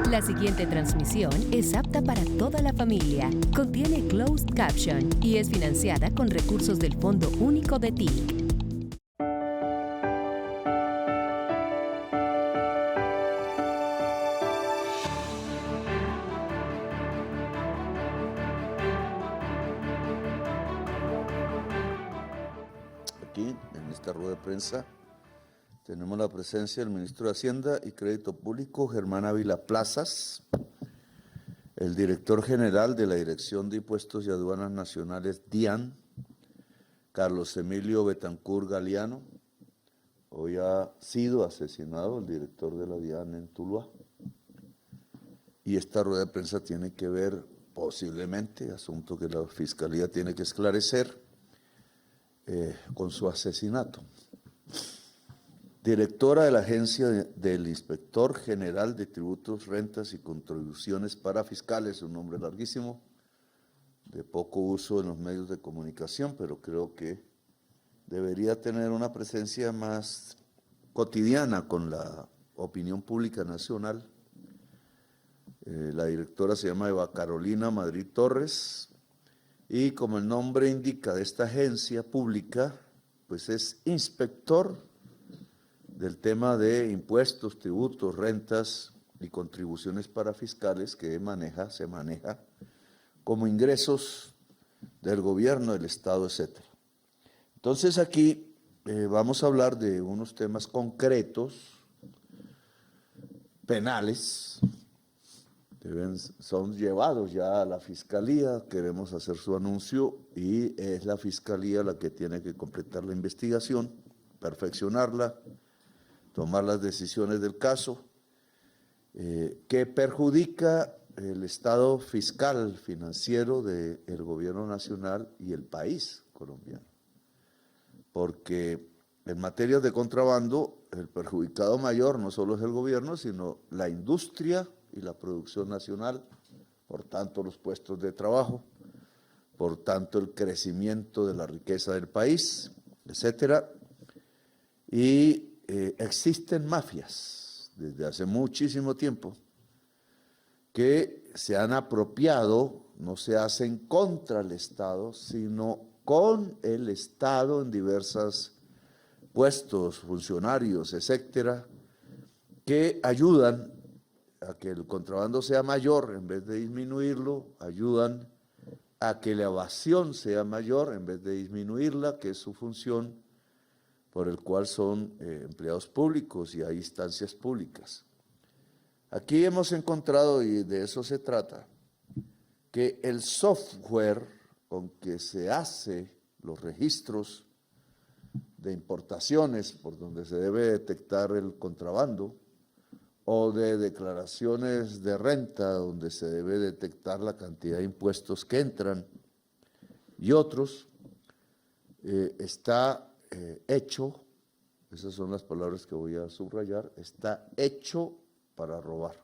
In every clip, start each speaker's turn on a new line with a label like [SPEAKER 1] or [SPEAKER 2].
[SPEAKER 1] La siguiente transmisión es apta para toda la familia. Contiene closed caption y es financiada con recursos del Fondo Único de TIC.
[SPEAKER 2] Aquí, en esta rueda de prensa, tenemos la presencia del ministro de Hacienda y Crédito Público, Germán Ávila Plazas, el director general de la Dirección de Impuestos y Aduanas Nacionales, DIAN, Carlos Emilio Betancur Galeano. Hoy ha sido asesinado el director de la DIAN en Tuluá. Y esta rueda de prensa tiene que ver, posiblemente, asunto que la Fiscalía tiene que esclarecer, con su asesinato. Directora de la Agencia del Inspector General de Tributos, Rentas y Contribuciones para Fiscales, un nombre larguísimo, de poco uso en los medios de comunicación, pero creo que debería tener una presencia más cotidiana con la opinión pública nacional. La directora se llama Eva Carolina Madrid Torres, y como el nombre indica de esta agencia pública, pues es inspector del tema de impuestos, tributos, rentas y contribuciones para fiscales que se maneja como ingresos del gobierno, del Estado, etc. Entonces aquí vamos a hablar de unos temas concretos, penales, son llevados ya a la Fiscalía, queremos hacer su anuncio y es la Fiscalía la que tiene que completar la investigación, perfeccionarla, tomar las decisiones del caso, que perjudica el estado fiscal, financiero del gobierno nacional y el país colombiano. Porque en materia de contrabando, el perjudicado mayor no solo es el gobierno, sino la industria y la producción nacional, por tanto los puestos de trabajo, por tanto el crecimiento de la riqueza del país, etcétera. Y existen mafias desde hace muchísimo tiempo que se han apropiado, no se hacen contra el Estado, sino con el Estado en diversos puestos, funcionarios, etcétera, que ayudan a que el contrabando sea mayor en vez de disminuirlo, ayudan a que la evasión sea mayor en vez de disminuirla, que es su función, por el cual son empleados públicos y hay instancias públicas. Aquí hemos encontrado, y de eso se trata, que el software con que se hace los registros de importaciones por donde se debe detectar el contrabando, o de declaraciones de renta donde se debe detectar la cantidad de impuestos que entran, y otros, está hecho, esas son las palabras que voy a subrayar, está hecho para robar.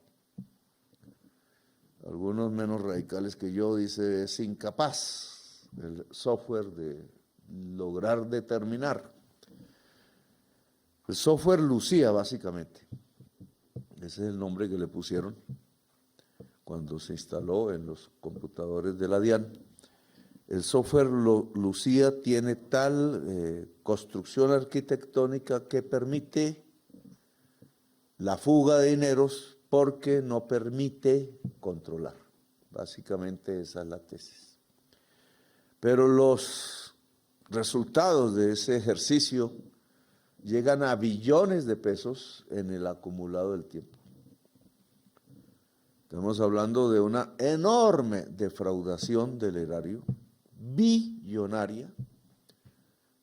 [SPEAKER 2] Algunos menos radicales que yo dicen es incapaz el software de lograr determinar. El software Lucía, básicamente. Ese es el nombre que le pusieron cuando se instaló en los computadores de la DIAN. El software Lucía tiene tal construcción arquitectónica que permite la fuga de dineros porque no permite controlar. Básicamente esa es la tesis. Pero los resultados de ese ejercicio llegan a billones de pesos en el acumulado del tiempo. Estamos hablando de una enorme defraudación del erario, billonaria,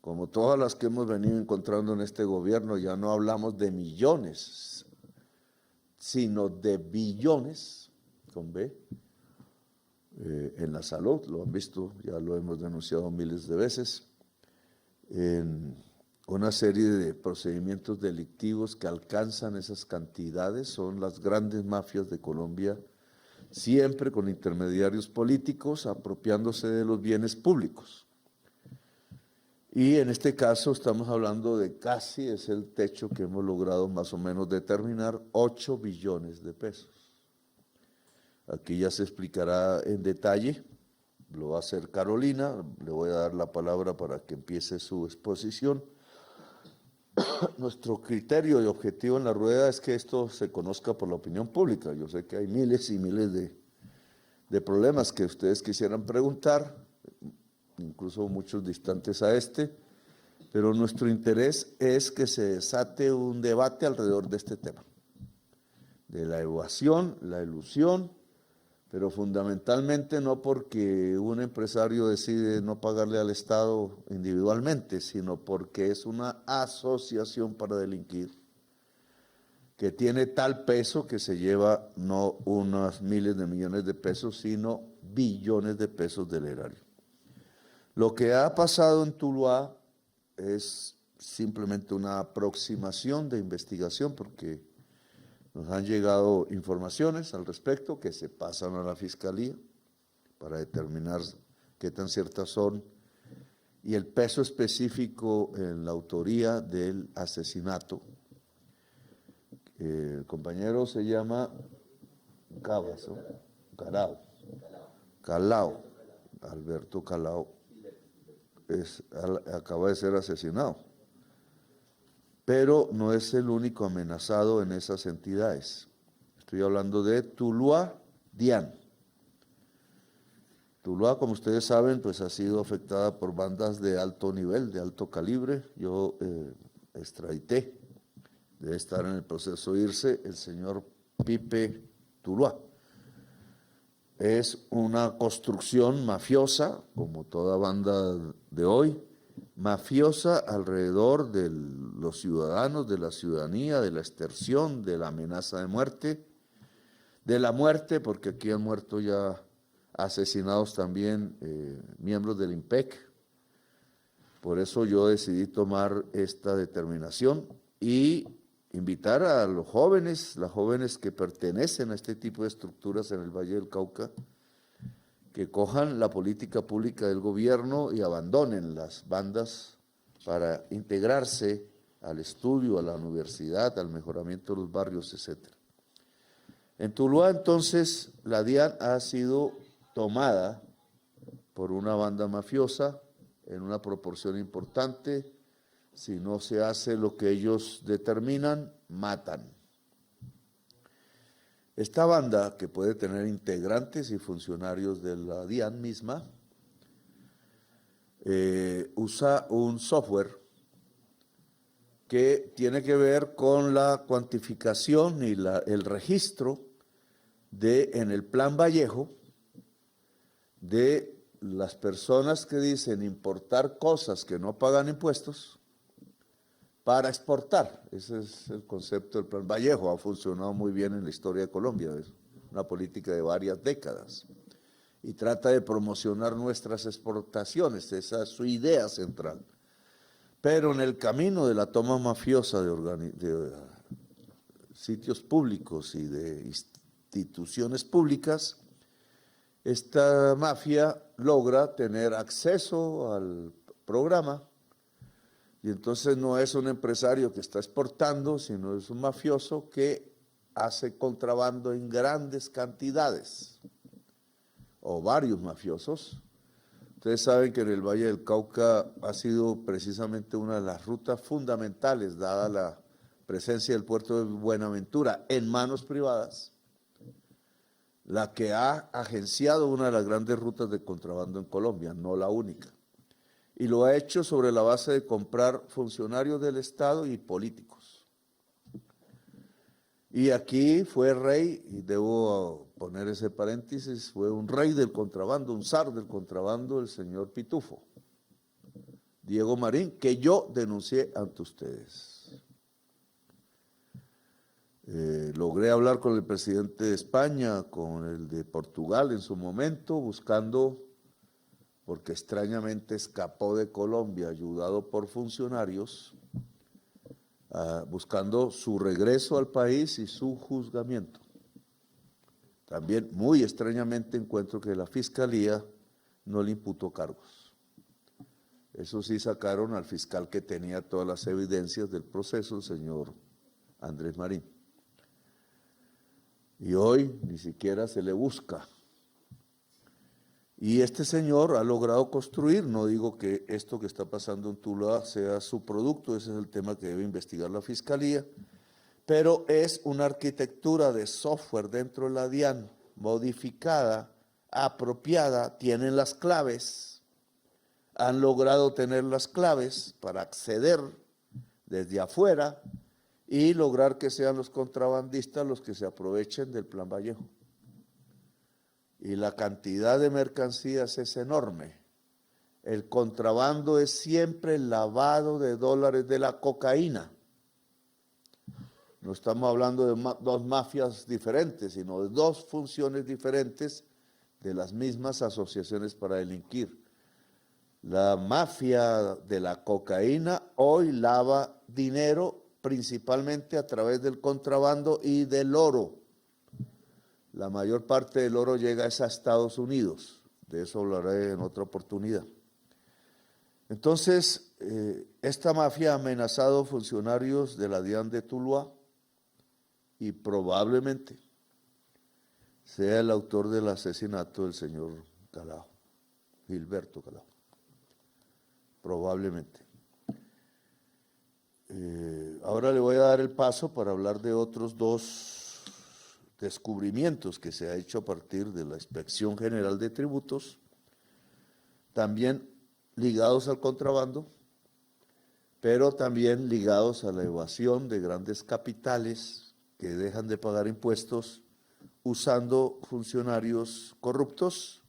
[SPEAKER 2] como todas las que hemos venido encontrando en este gobierno. Ya no hablamos de millones, sino de billones, con B, en la salud, lo han visto, ya lo hemos denunciado miles de veces, en una serie de procedimientos delictivos que alcanzan esas cantidades, son las grandes mafias de Colombia, siempre con intermediarios políticos apropiándose de los bienes públicos. Y en este caso estamos hablando de casi, es el techo que hemos logrado más o menos determinar, 8 billones de pesos. Aquí ya se explicará en detalle, lo va a hacer Carolina, le voy a dar la palabra para que empiece su exposición. Nuestro criterio y objetivo en la rueda es que esto se conozca por la opinión pública. Yo sé que hay miles y miles de problemas que ustedes quisieran preguntar, incluso muchos distantes a este, pero nuestro interés es que se desate un debate alrededor de este tema, de la evasión, la elusión, pero fundamentalmente no porque un empresario decide no pagarle al Estado individualmente, sino porque es una asociación para delinquir que tiene tal peso que se lleva no unos miles de millones de pesos, sino billones de pesos del erario. Lo que ha pasado en Tuluá es simplemente una aproximación de investigación, porque nos han llegado informaciones al respecto que se pasan a la Fiscalía para determinar qué tan ciertas son y el peso específico en la autoría del asesinato. El compañero se llama Cabas, ¿no? Calao, Alberto Calao, acaba de ser asesinado. Pero no es el único amenazado en esas entidades. Estoy hablando de Tuluá Dian. Tuluá, como ustedes saben, pues ha sido afectada por bandas de alto nivel, de alto calibre. Yo extradité, debe estar en el proceso de irse, el señor Pipe Tuluá. Es una construcción mafiosa, como toda banda de hoy, mafiosa alrededor de los ciudadanos, de la ciudadanía, de la extorsión, de la amenaza de muerte, de la muerte, porque aquí han muerto ya asesinados también miembros del IMPEC. Por eso yo decidí tomar esta determinación y invitar a los jóvenes, las jóvenes que pertenecen a este tipo de estructuras en el Valle del Cauca, que cojan la política pública del gobierno y abandonen las bandas para integrarse al estudio, a la universidad, al mejoramiento de los barrios, etc. En Tuluá, entonces, la DIAN ha sido tomada por una banda mafiosa en una proporción importante. Si no se hace lo que ellos determinan, matan. Esta banda, que puede tener integrantes y funcionarios de la DIAN misma, usa un software que tiene que ver con la cuantificación y el registro en el Plan Vallejo de las personas que dicen importar cosas que no pagan impuestos para exportar. Ese es el concepto del Plan Vallejo. Ha funcionado muy bien en la historia de Colombia. Es una política de varias décadas. Y trata de promocionar nuestras exportaciones. Esa es su idea central. Pero en el camino de la toma mafiosa de sitios públicos y de instituciones públicas, esta mafia logra tener acceso al programa. Y entonces no es un empresario que está exportando, sino es un mafioso que hace contrabando en grandes cantidades, o varios mafiosos. Ustedes saben que en el Valle del Cauca ha sido precisamente una de las rutas fundamentales, dada la presencia del puerto de Buenaventura en manos privadas, la que ha agenciado una de las grandes rutas de contrabando en Colombia, no la única. Y lo ha hecho sobre la base de comprar funcionarios del Estado y políticos. Y aquí fue rey, y debo poner ese paréntesis, fue un rey del contrabando, un zar del contrabando, el señor Pitufo, Diego Marín, que yo denuncié ante ustedes. Logré hablar con el presidente de España, con el de Portugal en su momento, buscando, porque extrañamente escapó de Colombia, ayudado por funcionarios, buscando su regreso al país y su juzgamiento. También, muy extrañamente, encuentro que la Fiscalía no le imputó cargos. Eso sí, sacaron al fiscal que tenía todas las evidencias del proceso, el señor Andrés Marín. Y hoy ni siquiera se le busca. Y este señor ha logrado construir, no digo que esto que está pasando en Tuluá sea su producto, ese es el tema que debe investigar la Fiscalía, pero es una arquitectura de software dentro de la DIAN, modificada, apropiada, tienen las claves, han logrado tener las claves para acceder desde afuera y lograr que sean los contrabandistas los que se aprovechen del Plan Vallejo. Y la cantidad de mercancías es enorme. El contrabando es siempre el lavado de dólares de la cocaína. No estamos hablando de dos mafias diferentes, sino de dos funciones diferentes de las mismas asociaciones para delinquir. La mafia de la cocaína hoy lava dinero principalmente a través del contrabando y del oro. La mayor parte del oro llega a Estados Unidos, de eso hablaré en otra oportunidad. Entonces, esta mafia ha amenazado funcionarios de la DIAN de Tuluá y probablemente sea el autor del asesinato del señor Calao, Gilberto Calao. Probablemente. Ahora le voy a dar el paso para hablar de otros dos descubrimientos que se ha hecho a partir de la Inspección General de Tributos, también ligados al contrabando, pero también ligados a la evasión de grandes capitales que dejan de pagar impuestos usando funcionarios corruptos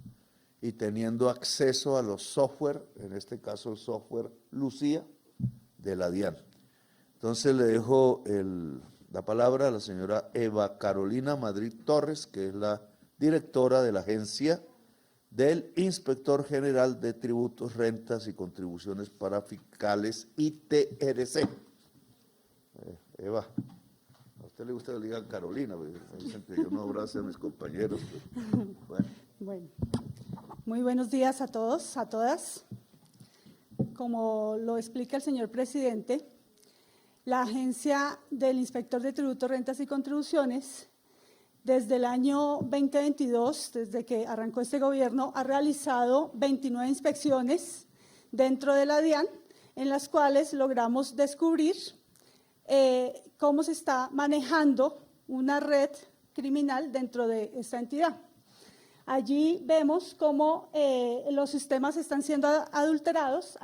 [SPEAKER 2] y teniendo acceso a los software, en este caso el software Lucía de la DIAN. Entonces le dejo la palabra a la señora Eva Carolina Madrid Torres, que es la directora de la agencia del Inspector General de Tributos, Rentas y Contribuciones Parafiscales, ITRC. Eva, a usted le gusta que le digan Carolina, me dicen que yo no abrazo a mis compañeros.
[SPEAKER 3] Bueno, muy buenos días a todos, a todas. Como lo explica el señor presidente, la agencia del Inspector de Tributos, Rentas y Contribuciones, desde el año 2022, desde que arrancó este gobierno, ha realizado 29 inspecciones dentro de la DIAN, en las cuales logramos descubrir cómo se está manejando una red criminal dentro de esta entidad. Allí vemos cómo los sistemas están siendo alterados.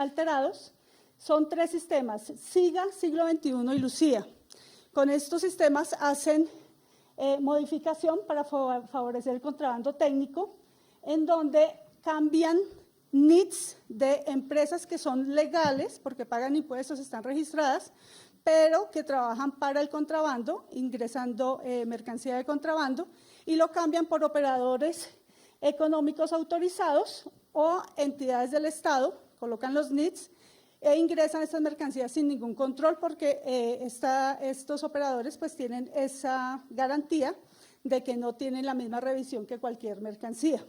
[SPEAKER 3] Son 3 sistemas, SIGA, Siglo XXI y Lucía. Con estos sistemas hacen modificación para favorecer el contrabando técnico, en donde cambian NITs de empresas que son legales, porque pagan impuestos, están registradas, pero que trabajan para el contrabando, ingresando mercancía de contrabando, y lo cambian por operadores económicos autorizados o entidades del Estado, colocan los NITs, e ingresan estas mercancías sin ningún control porque estos operadores pues tienen esa garantía de que no tienen la misma revisión que cualquier mercancía.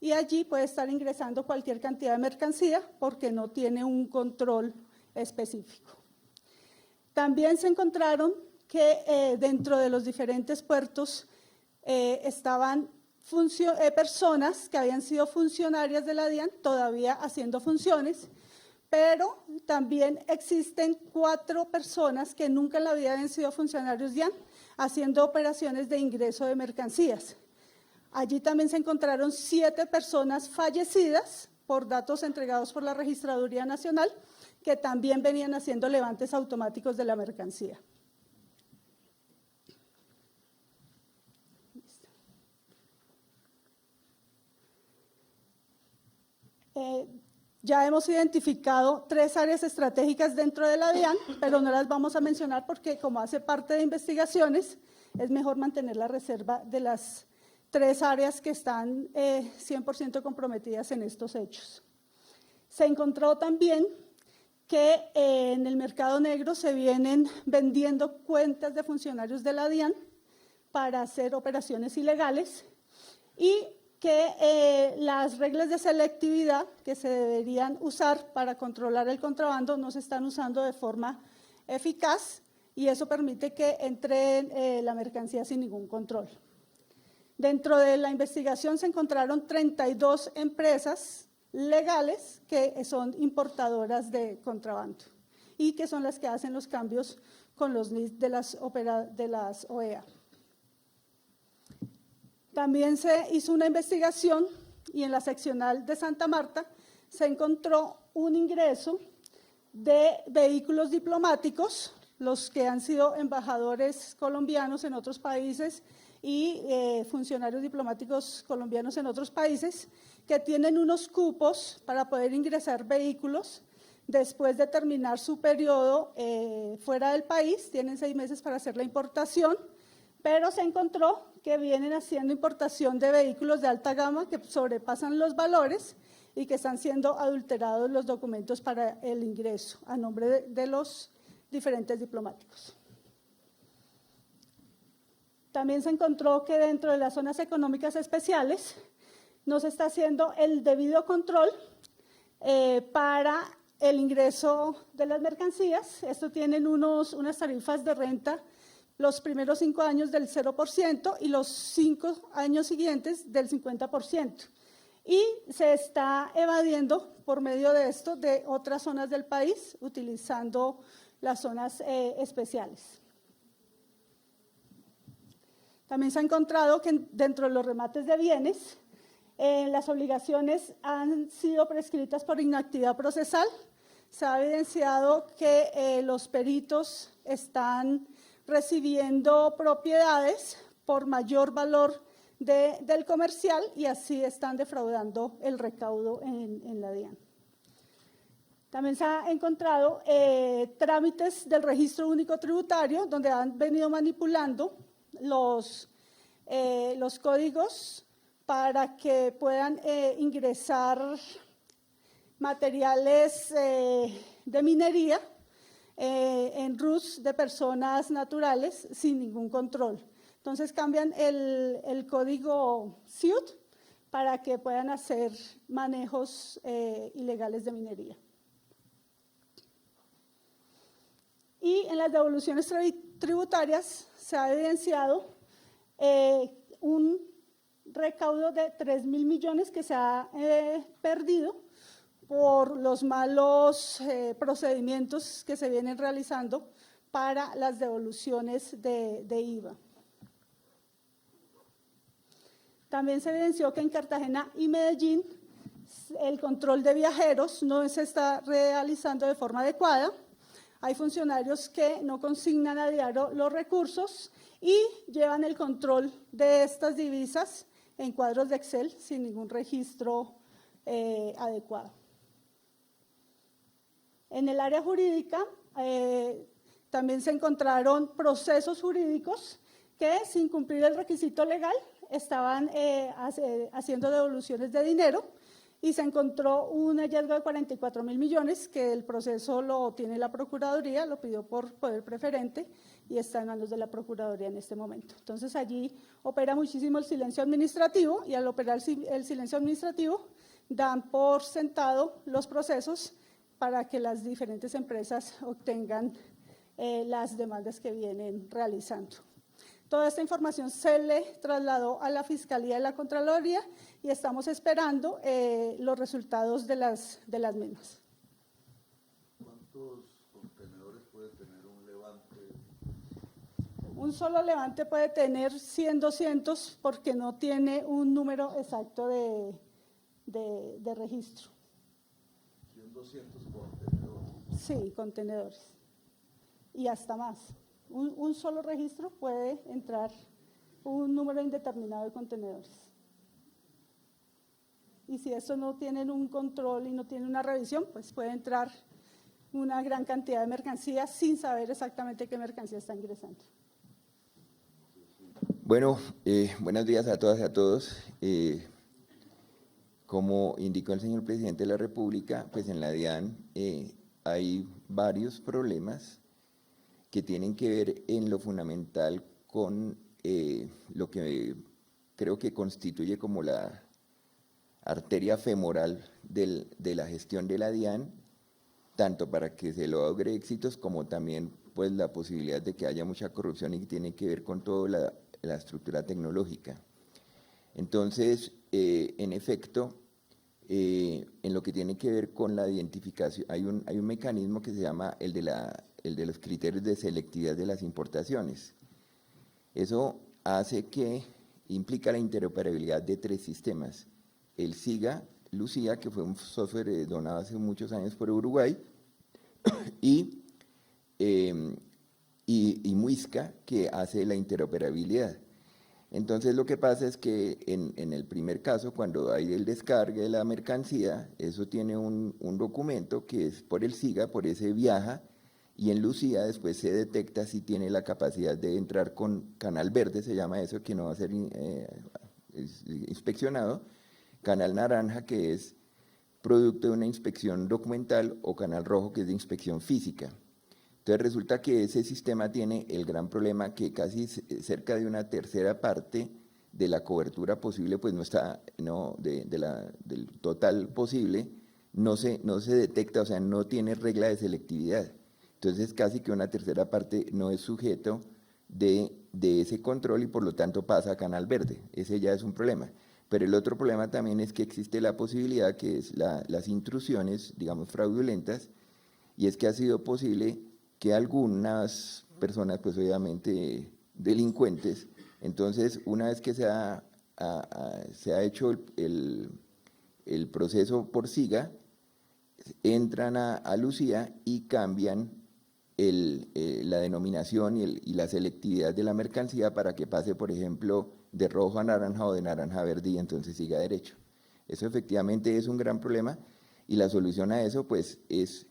[SPEAKER 3] Y allí puede estar ingresando cualquier cantidad de mercancía porque no tiene un control específico. También se encontraron que dentro de los diferentes puertos estaban personas que habían sido funcionarias de la DIAN todavía haciendo funciones, pero también existen 4 personas que nunca en la vida habían sido funcionarios DIAN haciendo operaciones de ingreso de mercancías. Allí también se encontraron 7 personas fallecidas por datos entregados por la Registraduría Nacional que también venían haciendo levantes automáticos de la mercancía. Ya hemos identificado 3 áreas estratégicas dentro de la DIAN, pero no las vamos a mencionar porque como hace parte de investigaciones, es mejor mantener la reserva de las 3 áreas que están 100% comprometidas en estos hechos. Se encontró también que en el mercado negro se vienen vendiendo cuentas de funcionarios de la DIAN para hacer operaciones ilegales y que las reglas de selectividad que se deberían usar para controlar el contrabando no se están usando de forma eficaz y eso permite que entre la mercancía sin ningún control. Dentro de la investigación se encontraron 32 empresas legales que son importadoras de contrabando y que son las que hacen los cambios con los NIS de las OEA. También se hizo una investigación y en la seccional de Santa Marta se encontró un ingreso de vehículos diplomáticos, los que han sido embajadores colombianos en otros países y funcionarios diplomáticos colombianos en otros países, que tienen unos cupos para poder ingresar vehículos después de terminar su periodo fuera del país, tienen 6 meses para hacer la importación, pero se encontró que vienen haciendo importación de vehículos de alta gama que sobrepasan los valores y que están siendo adulterados los documentos para el ingreso a nombre de los diferentes diplomáticos. También se encontró que dentro de las zonas económicas especiales no se está haciendo el debido control para el ingreso de las mercancías. Esto tienen unas tarifas de renta los primeros 5 años del 0% y los 5 años siguientes del 50%. Y se está evadiendo por medio de esto de otras zonas del país, utilizando las zonas especiales. También se ha encontrado que dentro de los remates de bienes, las obligaciones han sido prescritas por inactividad procesal. Se ha evidenciado que los peritos están recibiendo propiedades por mayor valor del comercial y así están defraudando el recaudo en la DIAN. También se ha encontrado trámites del Registro Único Tributario donde han venido manipulando los códigos para que puedan ingresar materiales de minería en RUS de personas naturales sin ningún control. Entonces cambian el código CIUT para que puedan hacer manejos ilegales de minería. Y en las devoluciones tributarias se ha evidenciado un recaudo de 3.000 millones que se ha perdido por los malos procedimientos que se vienen realizando para las devoluciones de IVA. También se evidenció que en Cartagena y Medellín el control de viajeros no se está realizando de forma adecuada. Hay funcionarios que no consignan a diario los recursos y llevan el control de estas divisas en cuadros de Excel sin ningún registro adecuado. En el área jurídica también se encontraron procesos jurídicos que sin cumplir el requisito legal estaban haciendo devoluciones de dinero y se encontró un hallazgo de 44.000 millones que el proceso lo tiene la Procuraduría, lo pidió por poder preferente y está en manos de la Procuraduría en este momento. Entonces allí opera muchísimo el silencio administrativo y al operar el silencio administrativo dan por sentado los procesos para que las diferentes empresas obtengan las demandas que vienen realizando. Toda esta información se le trasladó a la Fiscalía de la Contraloría y estamos esperando los resultados de las mismas.
[SPEAKER 2] ¿Cuántos contenedores puede tener un levante?
[SPEAKER 3] Un solo levante puede tener 100, 200 porque no tiene un número exacto de registro.
[SPEAKER 2] 100, 200 contenedores.
[SPEAKER 3] Sí, contenedores. Y hasta más. Un solo registro puede entrar un número indeterminado de contenedores. Y si estos no tienen un control y no tienen una revisión, pues puede entrar una gran cantidad de mercancías sin saber exactamente qué mercancía está ingresando.
[SPEAKER 4] Bueno, buenos días a todas y a todos. Como indicó el señor presidente de la República, pues en la DIAN hay varios problemas que tienen que ver en lo fundamental con lo que creo que constituye como la arteria femoral de la gestión de la DIAN, tanto para que se logre éxitos como también pues la posibilidad de que haya mucha corrupción y que tiene que ver con toda la estructura tecnológica. Entonces, en efecto, en lo que tiene que ver con la identificación, hay un mecanismo que se llama el de los criterios de selectividad de las importaciones. Eso implica la interoperabilidad de 3 sistemas: el SIGA, Lucía, que fue un software donado hace muchos años por Uruguay, y Muisca, que hace la interoperabilidad. Entonces lo que pasa es que en el primer caso, cuando hay el descargue de la mercancía, eso tiene un documento que es por el SIGA, por ese viaja, y en Lucía después se detecta si tiene la capacidad de entrar con canal verde, se llama eso, que no va a ser inspeccionado, canal naranja, que es producto de una inspección documental, o canal rojo, que es de inspección física. Entonces resulta que ese sistema tiene el gran problema que casi cerca de una tercera parte de la cobertura posible, pues no está, del total posible, no se detecta, o sea, no tiene regla de selectividad. Entonces casi que una tercera parte no es sujeto de ese control y por lo tanto pasa a canal verde. Ese ya es un problema. Pero el otro problema también es que existe la posibilidad, que es las intrusiones, digamos, fraudulentas, y es que ha sido posible que algunas personas, pues obviamente delincuentes, entonces una vez que se ha hecho el proceso por SIGA, entran a Lucía y cambian la denominación y la selectividad de la mercancía para que pase, por ejemplo, de rojo a naranja o de naranja a verde, y entonces siga derecho. Eso efectivamente es un gran problema, y la solución a eso pues es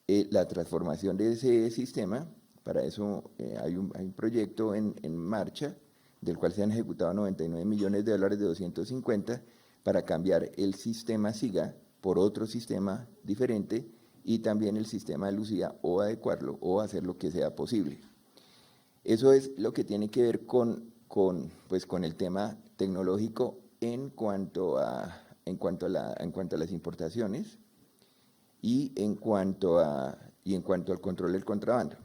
[SPEAKER 4] la transformación de ese sistema. Para eso hay un proyecto en marcha, del cual se han ejecutado $99 millones de 250, para cambiar el sistema SIGA por otro sistema diferente, y también el sistema de Lucía, o adecuarlo o hacer lo que sea posible. Eso es lo que tiene que ver con el tema tecnológico en cuanto a las importaciones y en cuanto al control del contrabando.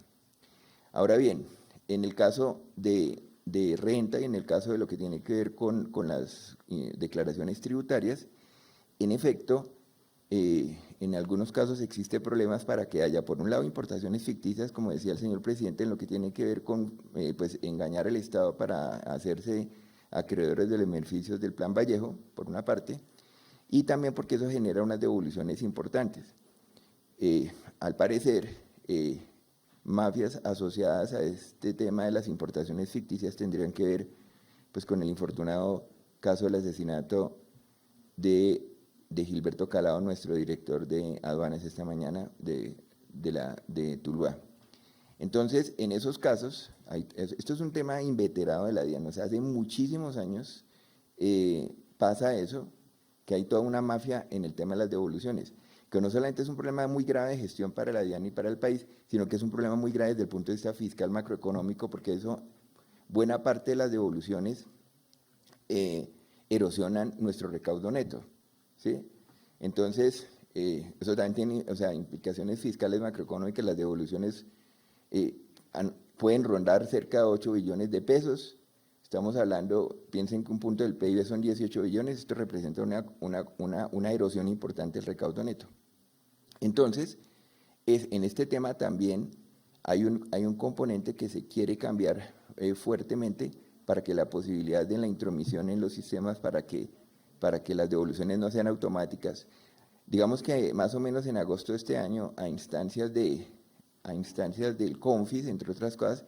[SPEAKER 4] Ahora bien, en el caso de renta y en el caso de lo que tiene que ver con las declaraciones tributarias, en efecto, en algunos casos existen problemas para que haya, por un lado, importaciones ficticias, como decía el señor presidente, en lo que tiene que ver con engañar al Estado para hacerse acreedores de los beneficios del Plan Vallejo, por una parte, y también porque eso genera unas devoluciones importantes. Al parecer, mafias asociadas a este tema de las importaciones ficticias tendrían que ver pues con el infortunado caso del asesinato de Gilberto Calao, nuestro director de aduanas esta mañana de Tuluá. Entonces, en esos casos, esto es un tema inveterado de la DIAN, o sea, hace muchísimos años pasa eso, que hay toda una mafia en el tema de las devoluciones, que no solamente es un problema muy grave de gestión para la DIAN y para el país, sino que es un problema muy grave desde el punto de vista fiscal macroeconómico, porque eso, buena parte de las devoluciones erosionan nuestro recaudo neto, ¿sí? Entonces, eso también tiene, o sea, implicaciones fiscales macroeconómicas. Las devoluciones pueden rondar cerca de 8 billones de pesos. Estamos hablando, piensen que un punto del PIB son 18 billones, esto representa una erosión importante del recaudo neto. Entonces, en este tema también hay un componente que se quiere cambiar fuertemente, para que la posibilidad de la intromisión en los sistemas, para que las devoluciones no sean automáticas. Digamos que más o menos en agosto de este año, a instancias del CONFIS, entre otras cosas,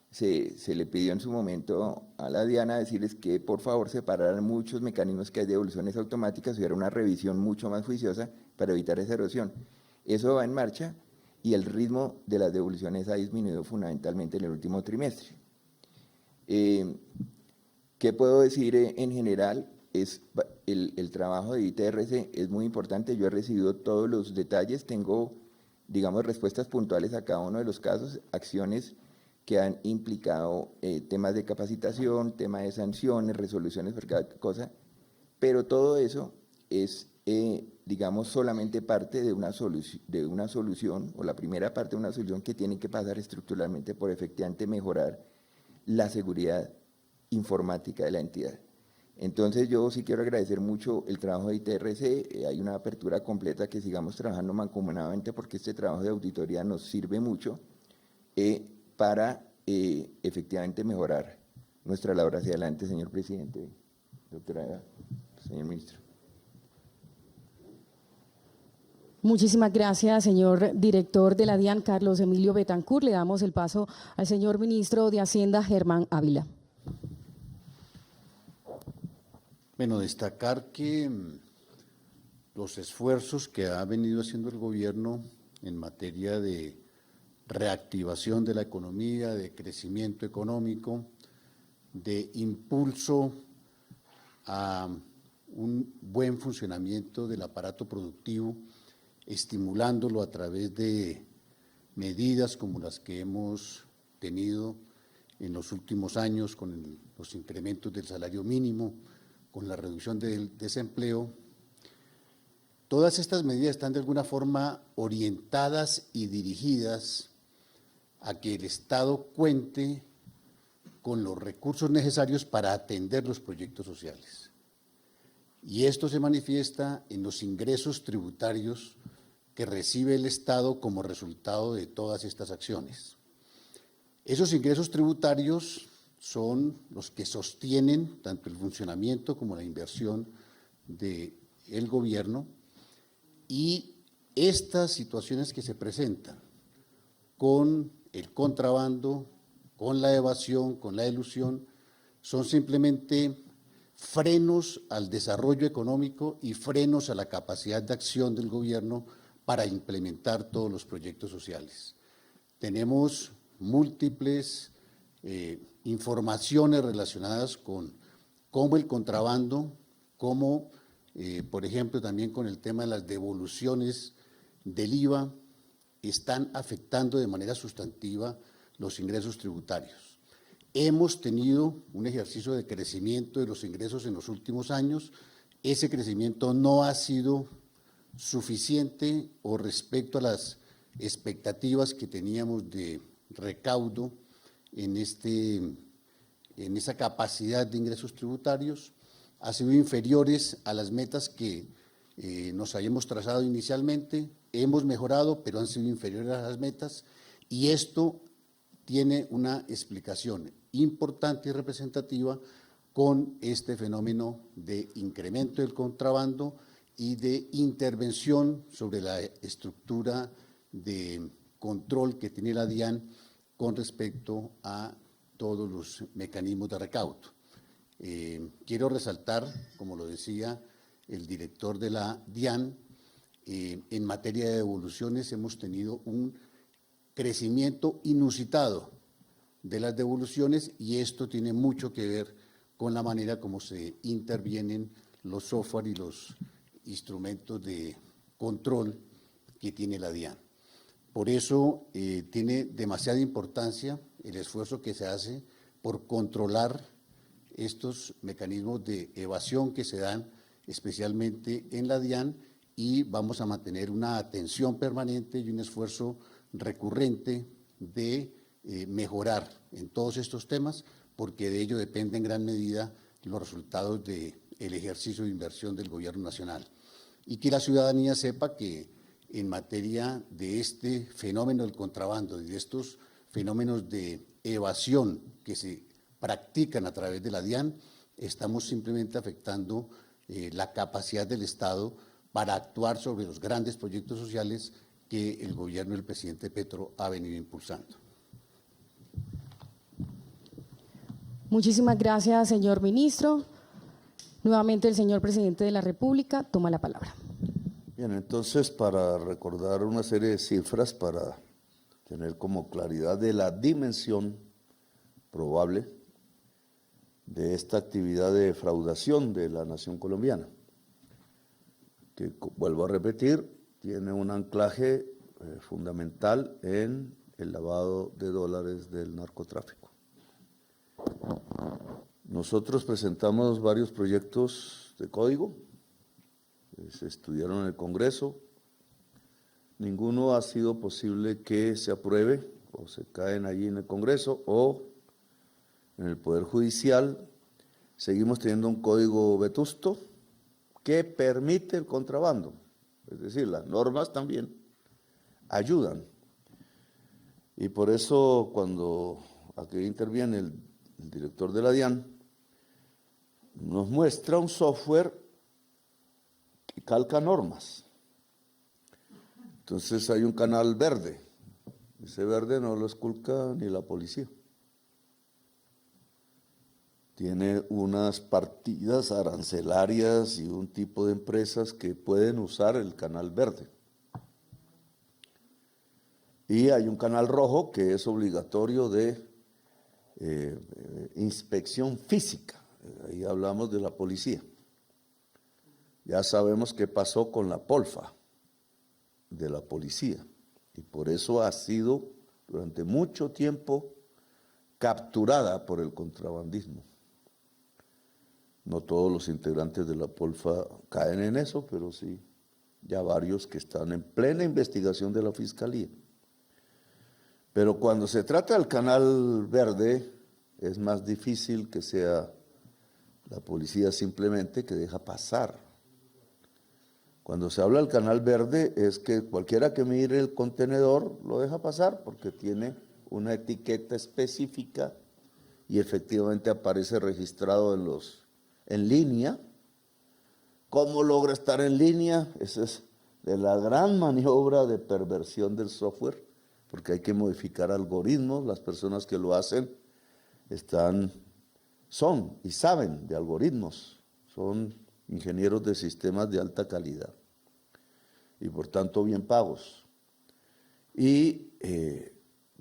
[SPEAKER 4] se le pidió en su momento a la DIAN decirles que por favor separaran muchos mecanismos que hay de devoluciones automáticas y hubiera una revisión mucho más juiciosa para evitar esa erosión. Eso va en marcha, y el ritmo de las devoluciones ha disminuido fundamentalmente en el último trimestre. ¿Qué puedo decir en general? El trabajo de ITRC es muy importante. Yo he recibido todos los detalles, tengo, digamos, respuestas puntuales a cada uno de los casos, acciones que han implicado temas de capacitación, temas de sanciones, resoluciones por cada cosa, pero todo eso es, digamos, solamente parte de una solución, o la primera parte de una solución que tiene que pasar estructuralmente por efectivamente mejorar la seguridad informática de la entidad. Entonces yo sí quiero agradecer mucho el trabajo de ITRC, hay una apertura completa que sigamos trabajando mancomunadamente porque este trabajo de auditoría nos sirve mucho para efectivamente mejorar nuestra labor hacia adelante, señor presidente, doctora Eva, señor ministro.
[SPEAKER 5] Muchísimas gracias, señor director de la DIAN, Carlos Emilio Betancourt. Le damos el paso al señor ministro de Hacienda, Germán Ávila.
[SPEAKER 6] Bueno, destacar que los esfuerzos que ha venido haciendo el gobierno en materia de reactivación de la economía, de crecimiento económico, de impulso a un buen funcionamiento del aparato productivo, estimulándolo a través de medidas como las que hemos tenido en los últimos años con los incrementos del salario mínimo, con la reducción del desempleo. Todas estas medidas están de alguna forma orientadas y dirigidas a que el Estado cuente con los recursos necesarios para atender los proyectos sociales. Y esto se manifiesta en los ingresos tributarios que recibe el Estado como resultado de todas estas acciones. Esos ingresos tributarios son los que sostienen tanto el funcionamiento como la inversión del gobierno, y estas situaciones que se presentan con el contrabando, con la evasión, con la elusión, son simplemente frenos al desarrollo económico y frenos a la capacidad de acción del gobierno para implementar todos los proyectos sociales. Tenemos múltiples informaciones relacionadas con cómo el contrabando, como por ejemplo también con el tema de las devoluciones del IVA, están afectando de manera sustantiva los ingresos tributarios. Hemos tenido un ejercicio de crecimiento de los ingresos en los últimos años. Ese crecimiento no ha sido suficiente o respecto a las expectativas que teníamos de recaudo en esa capacidad de ingresos tributarios, ha sido inferiores a las metas que nos habíamos trazado inicialmente. Hemos mejorado, pero han sido inferiores a las metas, y esto tiene una explicación importante y representativa con este fenómeno de incremento del contrabando y de intervención sobre la estructura de control que tiene la DIAN con respecto a todos los mecanismos de recaudo. Quiero resaltar, como lo decía el director de la DIAN, en materia de devoluciones hemos tenido un crecimiento inusitado de las devoluciones, y esto tiene mucho que ver con la manera como se intervienen los software y los instrumentos de control que tiene la DIAN. Por eso tiene demasiada importancia el esfuerzo que se hace por controlar estos mecanismos de evasión que se dan especialmente en la DIAN, y vamos a mantener una atención permanente y un esfuerzo recurrente de mejorar en todos estos temas, porque de ello depende en gran medida los resultados del ejercicio de inversión del Gobierno Nacional. Y que la ciudadanía sepa que en materia de este fenómeno del contrabando y de estos fenómenos de evasión que se practican a través de la DIAN, estamos simplemente afectando la capacidad del Estado para actuar sobre los grandes proyectos sociales que el gobierno del presidente Petro ha venido impulsando.
[SPEAKER 5] Muchísimas gracias, señor ministro. Nuevamente el señor presidente de la República toma la palabra.
[SPEAKER 2] Bien, entonces, para recordar una serie de cifras, para tener como claridad de la dimensión probable de esta actividad de defraudación de la nación colombiana, que, vuelvo a repetir, tiene un anclaje fundamental en el lavado de dólares del narcotráfico. Nosotros presentamos varios proyectos de código, se estudiaron en el Congreso, ninguno ha sido posible que se apruebe, o se caen allí en el Congreso o en el Poder Judicial, seguimos teniendo un código vetusto que permite el contrabando. Es decir, las normas también ayudan. Y por eso cuando aquí interviene el director de la DIAN, nos muestra un software que calca normas. Entonces hay un canal verde. Ese verde no lo esculca ni la policía. Tiene unas partidas arancelarias y un tipo de empresas que pueden usar el canal verde. Y hay un canal rojo que es obligatorio de inspección física. Ahí hablamos de la policía. Ya sabemos qué pasó con la polfa de la policía. Y por eso ha sido durante mucho tiempo capturada por el contrabandismo. No todos los integrantes de la polfa caen en eso, pero sí ya varios que están en plena investigación de la Fiscalía. Pero cuando se trata del canal verde, es más difícil que sea la policía simplemente que deja pasar. Cuando se habla del canal verde es que cualquiera que mire el contenedor lo deja pasar porque tiene una etiqueta específica y efectivamente aparece registrado en línea. ¿Cómo logra estar en línea? Esa es de la gran maniobra de perversión del software, porque hay que modificar algoritmos. Las personas que lo hacen son y saben de algoritmos, son ingenieros de sistemas de alta calidad y por tanto bien pagos. Y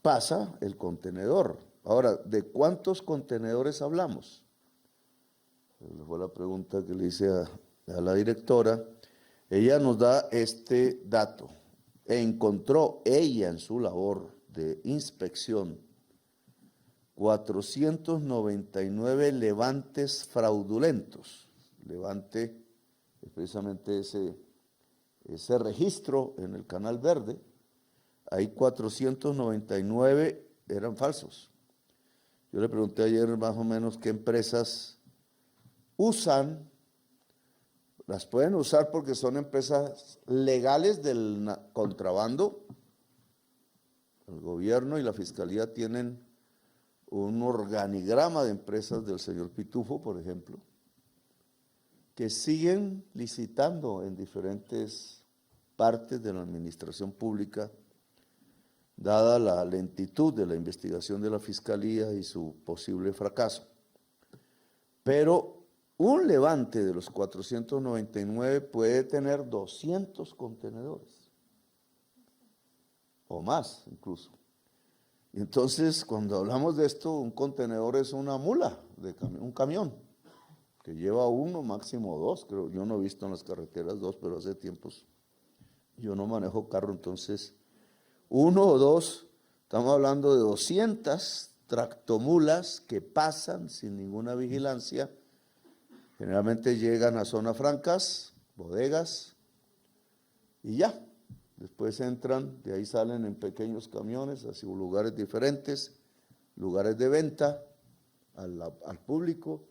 [SPEAKER 2] pasa el contenedor. Ahora, ¿de cuántos contenedores hablamos? Fue la pregunta que le hice a la directora. Ella nos da este dato. Encontró ella en su labor de inspección 499 levantes fraudulentos. Levante es precisamente ese registro en el canal verde. Hay 499 eran falsos. Yo le pregunté ayer más o menos qué empresas usan, las pueden usar porque son empresas legales del contrabando. El gobierno y la fiscalía tienen un organigrama de empresas del señor Pitufo, por ejemplo, que siguen licitando en diferentes partes de la administración pública, dada la lentitud de la investigación de la Fiscalía y su posible fracaso. Pero un levante de los 499 puede tener 200 contenedores, o más incluso. Y entonces, cuando hablamos de esto, un contenedor es una mula, un camión, que lleva uno, máximo dos, creo. Yo no he visto en las carreteras dos, pero hace tiempos yo no manejo carro, entonces uno o dos, estamos hablando de 200 tractomulas que pasan sin ninguna vigilancia. Generalmente llegan a zonas francas, bodegas, y ya. Después entran, de ahí salen en pequeños camiones hacia lugares diferentes, lugares de venta al público,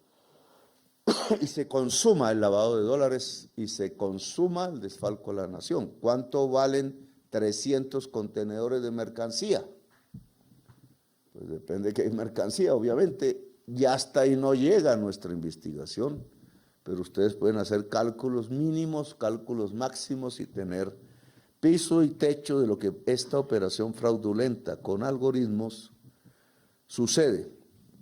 [SPEAKER 2] y se consuma el lavado de dólares y se consuma el desfalco a la nación. ¿Cuánto valen 300 contenedores de mercancía? Pues depende de qué mercancía, obviamente. Ya hasta ahí no llega nuestra investigación, pero ustedes pueden hacer cálculos mínimos, cálculos máximos y tener piso y techo de lo que esta operación fraudulenta con algoritmos sucede.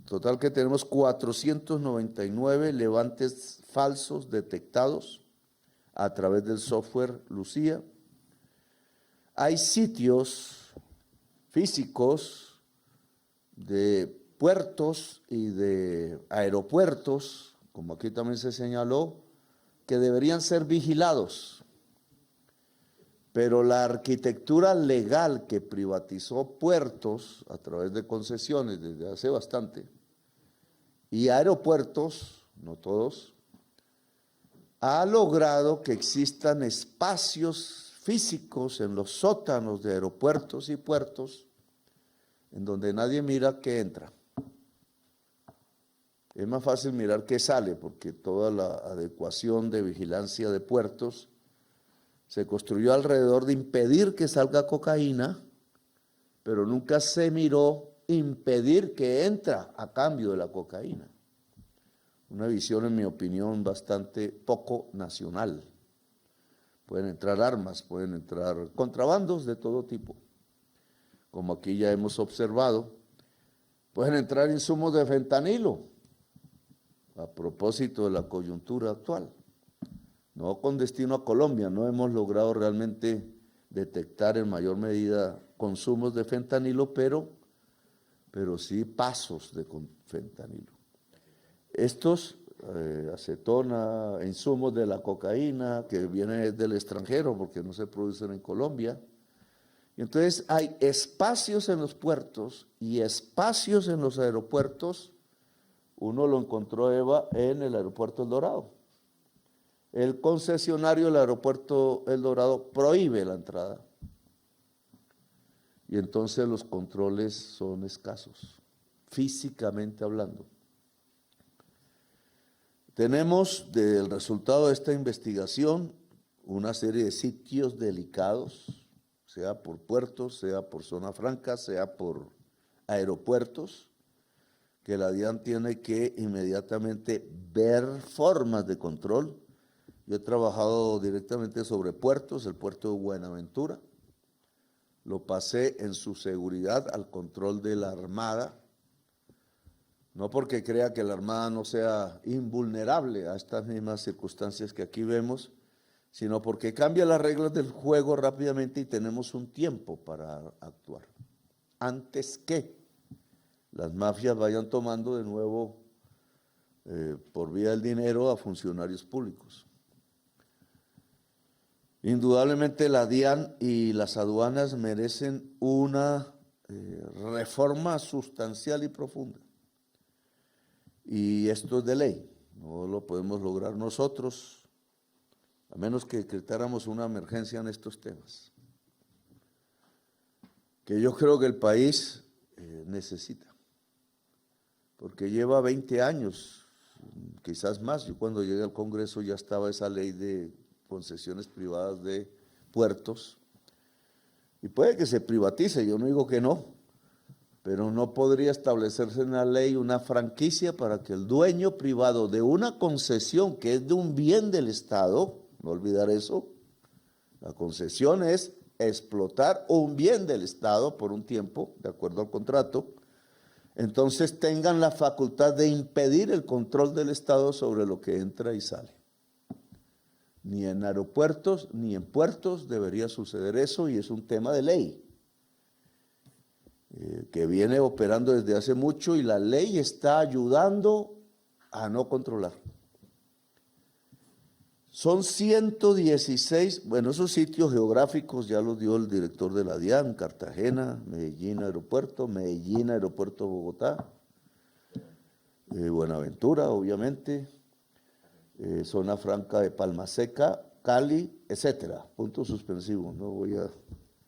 [SPEAKER 2] Total que tenemos 499 levantes falsos detectados a través del software Lucía. Hay sitios físicos de puertos y de aeropuertos, como aquí también se señaló, que deberían ser vigilados. Pero la arquitectura legal que privatizó puertos a través de concesiones desde hace bastante, y aeropuertos, no todos, ha logrado que existan espacios físicos en los sótanos de aeropuertos y puertos en donde nadie mira que entra. es más fácil mirar qué sale, porque toda la adecuación de vigilancia de puertos se construyó alrededor de impedir que salga cocaína, pero nunca se miró impedir que entra a cambio de la cocaína. Una visión, en mi opinión, bastante poco nacional. Pueden entrar armas, pueden entrar contrabandos de todo tipo, como aquí ya hemos observado. Pueden entrar insumos de fentanilo, a propósito de la coyuntura actual. No con destino a Colombia, no hemos logrado realmente detectar en mayor medida consumos de fentanilo, pero sí pasos de fentanilo. Estos, acetona, insumos de la cocaína, que viene del extranjero porque no se producen en Colombia. Y entonces hay espacios en los puertos y espacios en los aeropuertos. Uno lo encontró, Eva, en el aeropuerto El Dorado. El concesionario del aeropuerto El Dorado prohíbe la entrada. Y entonces los controles son escasos, físicamente hablando. Tenemos del resultado de esta investigación una serie de sitios delicados, sea por puertos, sea por zona franca, sea por aeropuertos, que la DIAN tiene que inmediatamente ver formas de control. Yo he trabajado directamente sobre puertos, el puerto de Buenaventura, lo pasé en su seguridad al control de la Armada, no porque crea que la Armada no sea invulnerable a estas mismas circunstancias que aquí vemos, sino porque cambia las reglas del juego rápidamente y tenemos un tiempo para actuar, antes que las mafias vayan tomando de nuevo por vía del dinero a funcionarios públicos. Indudablemente la DIAN y las aduanas merecen una reforma sustancial y profunda. Y esto es de ley, no lo podemos lograr nosotros, a menos que decretáramos una emergencia en estos temas, que yo creo que el país necesita, porque lleva 20 años, quizás más. Yo cuando llegué al Congreso ya estaba esa ley de concesiones privadas de puertos, y puede que se privatice, yo no digo que no, pero no podría establecerse en la ley una franquicia para que el dueño privado de una concesión que es de un bien del Estado, no olvidar eso, la concesión es explotar un bien del Estado por un tiempo, de acuerdo al contrato, entonces tengan la facultad de impedir el control del Estado sobre lo que entra y sale. Ni en aeropuertos ni en puertos debería suceder eso, y es un tema de ley que viene operando desde hace mucho, y la ley está ayudando a no controlar. Son 116, bueno, esos sitios geográficos ya los dio el director de la DIAN: Cartagena, Medellín Aeropuerto, Medellín Aeropuerto Bogotá, Buenaventura, obviamente, zona franca de Palma Seca, Cali, etcétera. Punto suspensivo, no voy a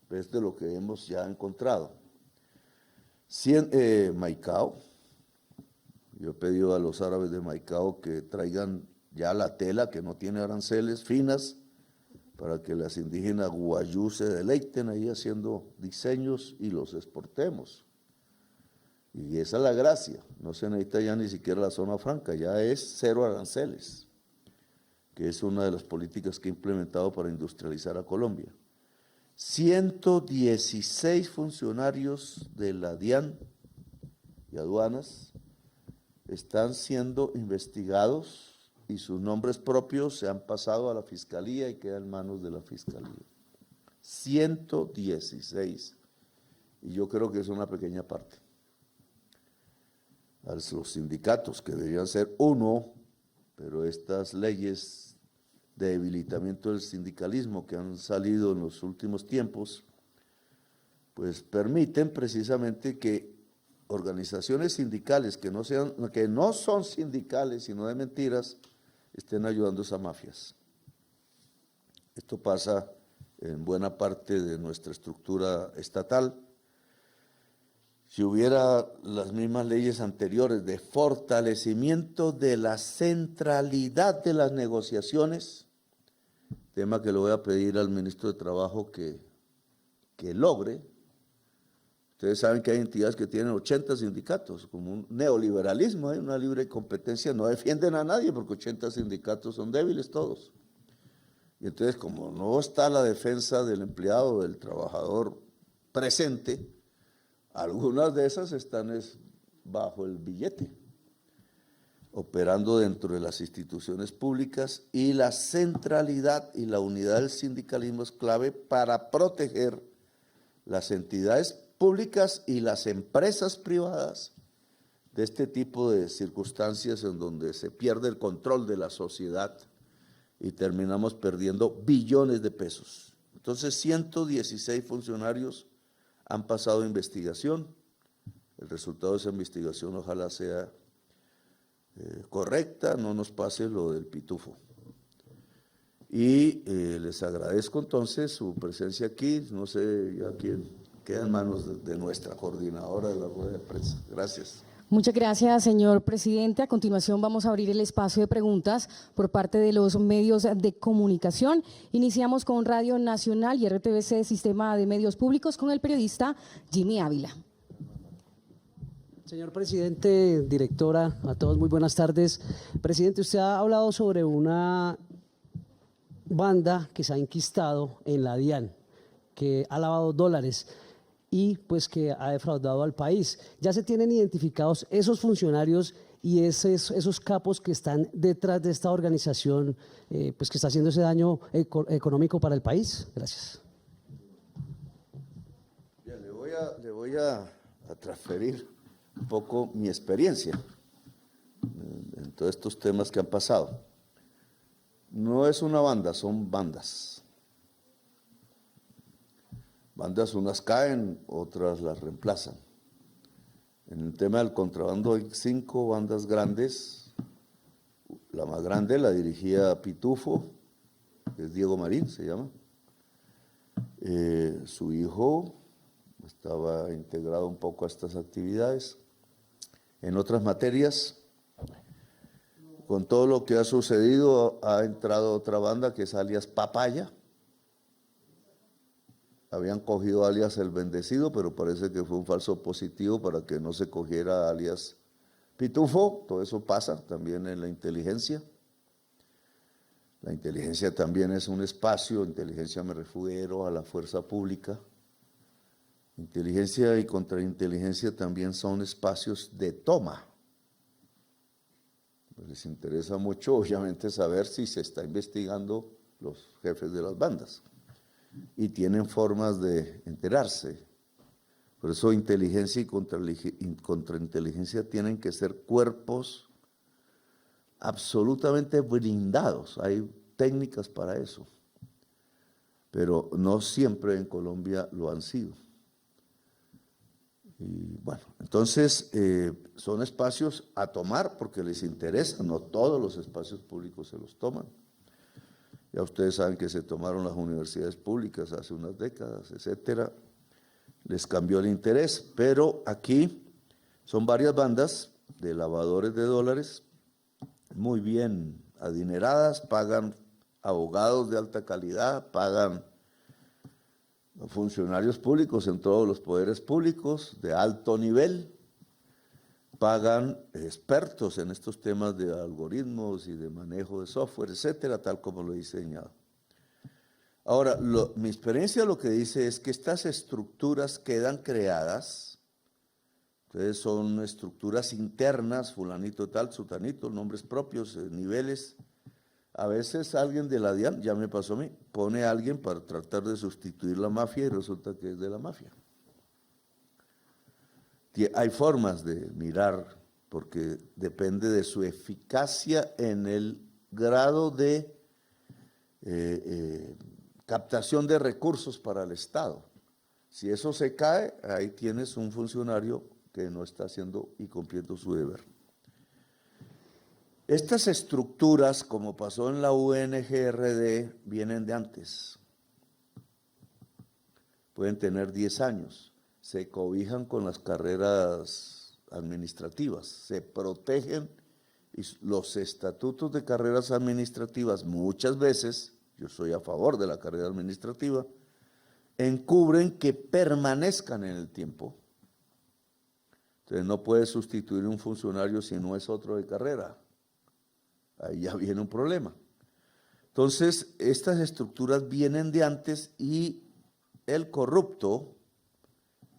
[SPEAKER 2] ver de lo que hemos ya encontrado. Maicao, yo he pedido a los árabes de Maicao que traigan ya la tela que no tiene aranceles finas, para que las indígenas guayú se deleiten ahí haciendo diseños y los exportemos. Y esa es la gracia, no se necesita ya ni siquiera la zona franca, ya es cero aranceles, que es una de las políticas que he implementado para industrializar a Colombia. 116 funcionarios de la DIAN y aduanas están siendo investigados y sus nombres propios se han pasado a la Fiscalía y quedan en manos de la Fiscalía. 116. Y yo creo que es una pequeña parte. A los sindicatos, que deberían ser uno, pero estas leyes de debilitamiento del sindicalismo que han salido en los últimos tiempos, pues permiten precisamente que organizaciones sindicales que no son sindicales, sino de mentiras, estén ayudando a esas mafias. Esto pasa en buena parte de nuestra estructura estatal. si hubiera las mismas leyes anteriores de fortalecimiento de la centralidad de las negociaciones, tema que le voy a pedir al ministro de Trabajo que logre. Ustedes saben que hay entidades que tienen 80 sindicatos, como un neoliberalismo, hay una libre competencia, no defienden a nadie porque 80 sindicatos son débiles todos. Y entonces, como no está la defensa del empleado, del trabajador presente, algunas de esas están bajo el billete, operando dentro de las instituciones públicas, y la centralidad y la unidad del sindicalismo es clave para proteger las entidades públicas y las empresas privadas de este tipo de circunstancias en donde se pierde el control de la sociedad y terminamos perdiendo billones de pesos. Entonces, 116 funcionarios han pasado investigación. El resultado de esa investigación ojalá sea correcta, no nos pase lo del pitufo. Y les agradezco entonces su presencia aquí. No sé ya quién queda en manos de nuestra coordinadora de la rueda de prensa. Gracias.
[SPEAKER 5] Muchas gracias, señor presidente. A continuación vamos a abrir el espacio de preguntas por parte de los medios de comunicación. Iniciamos con Radio Nacional y RTBC, Sistema de Medios Públicos, con el periodista Jimmy Ávila.
[SPEAKER 7] Señor presidente, directora, a todos muy buenas tardes. Presidente, usted ha hablado sobre una banda que se ha enquistado en la DIAN, que ha lavado dólares y pues que ha defraudado al país. Ya se tienen identificados esos funcionarios y esos capos que están detrás de esta organización, pues que está haciendo ese daño económico para el país. Gracias.
[SPEAKER 2] Bien, le voy a transferir un poco mi experiencia en todos estos temas que han pasado. No es una banda, son bandas. Bandas, unas caen, otras las reemplazan. En el tema del contrabando hay 5 bandas grandes. La más grande la dirigía Pitufo, que es Diego Marín, se llama. Su hijo estaba integrado un poco a estas actividades. En otras materias, con todo lo que ha sucedido, ha entrado otra banda que es alias Papaya. Habían cogido alias El Bendecido, pero parece que fue un falso positivo para que no se cogiera alias Pitufo. Todo eso pasa también en la inteligencia. La inteligencia también es un espacio. Inteligencia me refiero a la fuerza pública. Inteligencia y contrainteligencia también son espacios de toma. Pues les interesa mucho, obviamente, saber si se está investigando los jefes de las bandas. Y tienen formas de enterarse. Por eso inteligencia y contrainteligencia tienen que ser cuerpos absolutamente blindados. Hay técnicas para eso, pero no siempre en Colombia lo han sido. Y bueno, entonces son espacios a tomar porque les interesa, no todos los espacios públicos se los toman. Ya ustedes saben que se tomaron las universidades públicas hace unas décadas, etcétera. Les cambió el interés, pero aquí son varias bandas de lavadores de dólares, muy bien adineradas, pagan abogados de alta calidad, pagan funcionarios públicos en todos los poderes públicos de alto nivel, pagan expertos en estos temas de algoritmos y de manejo de software, etcétera, tal como lo he diseñado. Ahora, mi experiencia lo que dice es que estas estructuras quedan creadas, entonces son estructuras internas, fulanito tal, sutanito, nombres propios, niveles. A veces alguien de la DIAN, ya me pasó a mí, pone a alguien para tratar de sustituir la mafia y resulta que es de la mafia. Hay formas de mirar, porque depende de su eficacia en el grado de captación de recursos para el Estado. Si eso se cae, ahí tienes un funcionario que no está haciendo y cumpliendo su deber. Estas estructuras, como pasó en la UNGRD, vienen de antes. Pueden tener 10 años. se cobijan con las carreras administrativas, se protegen y los estatutos de carreras administrativas muchas veces, yo soy a favor de la carrera administrativa, encubren que permanezcan en el tiempo. Entonces no puede sustituir un funcionario si no es otro de carrera. Ahí ya viene un problema. Entonces, estas estructuras vienen de antes y el corrupto,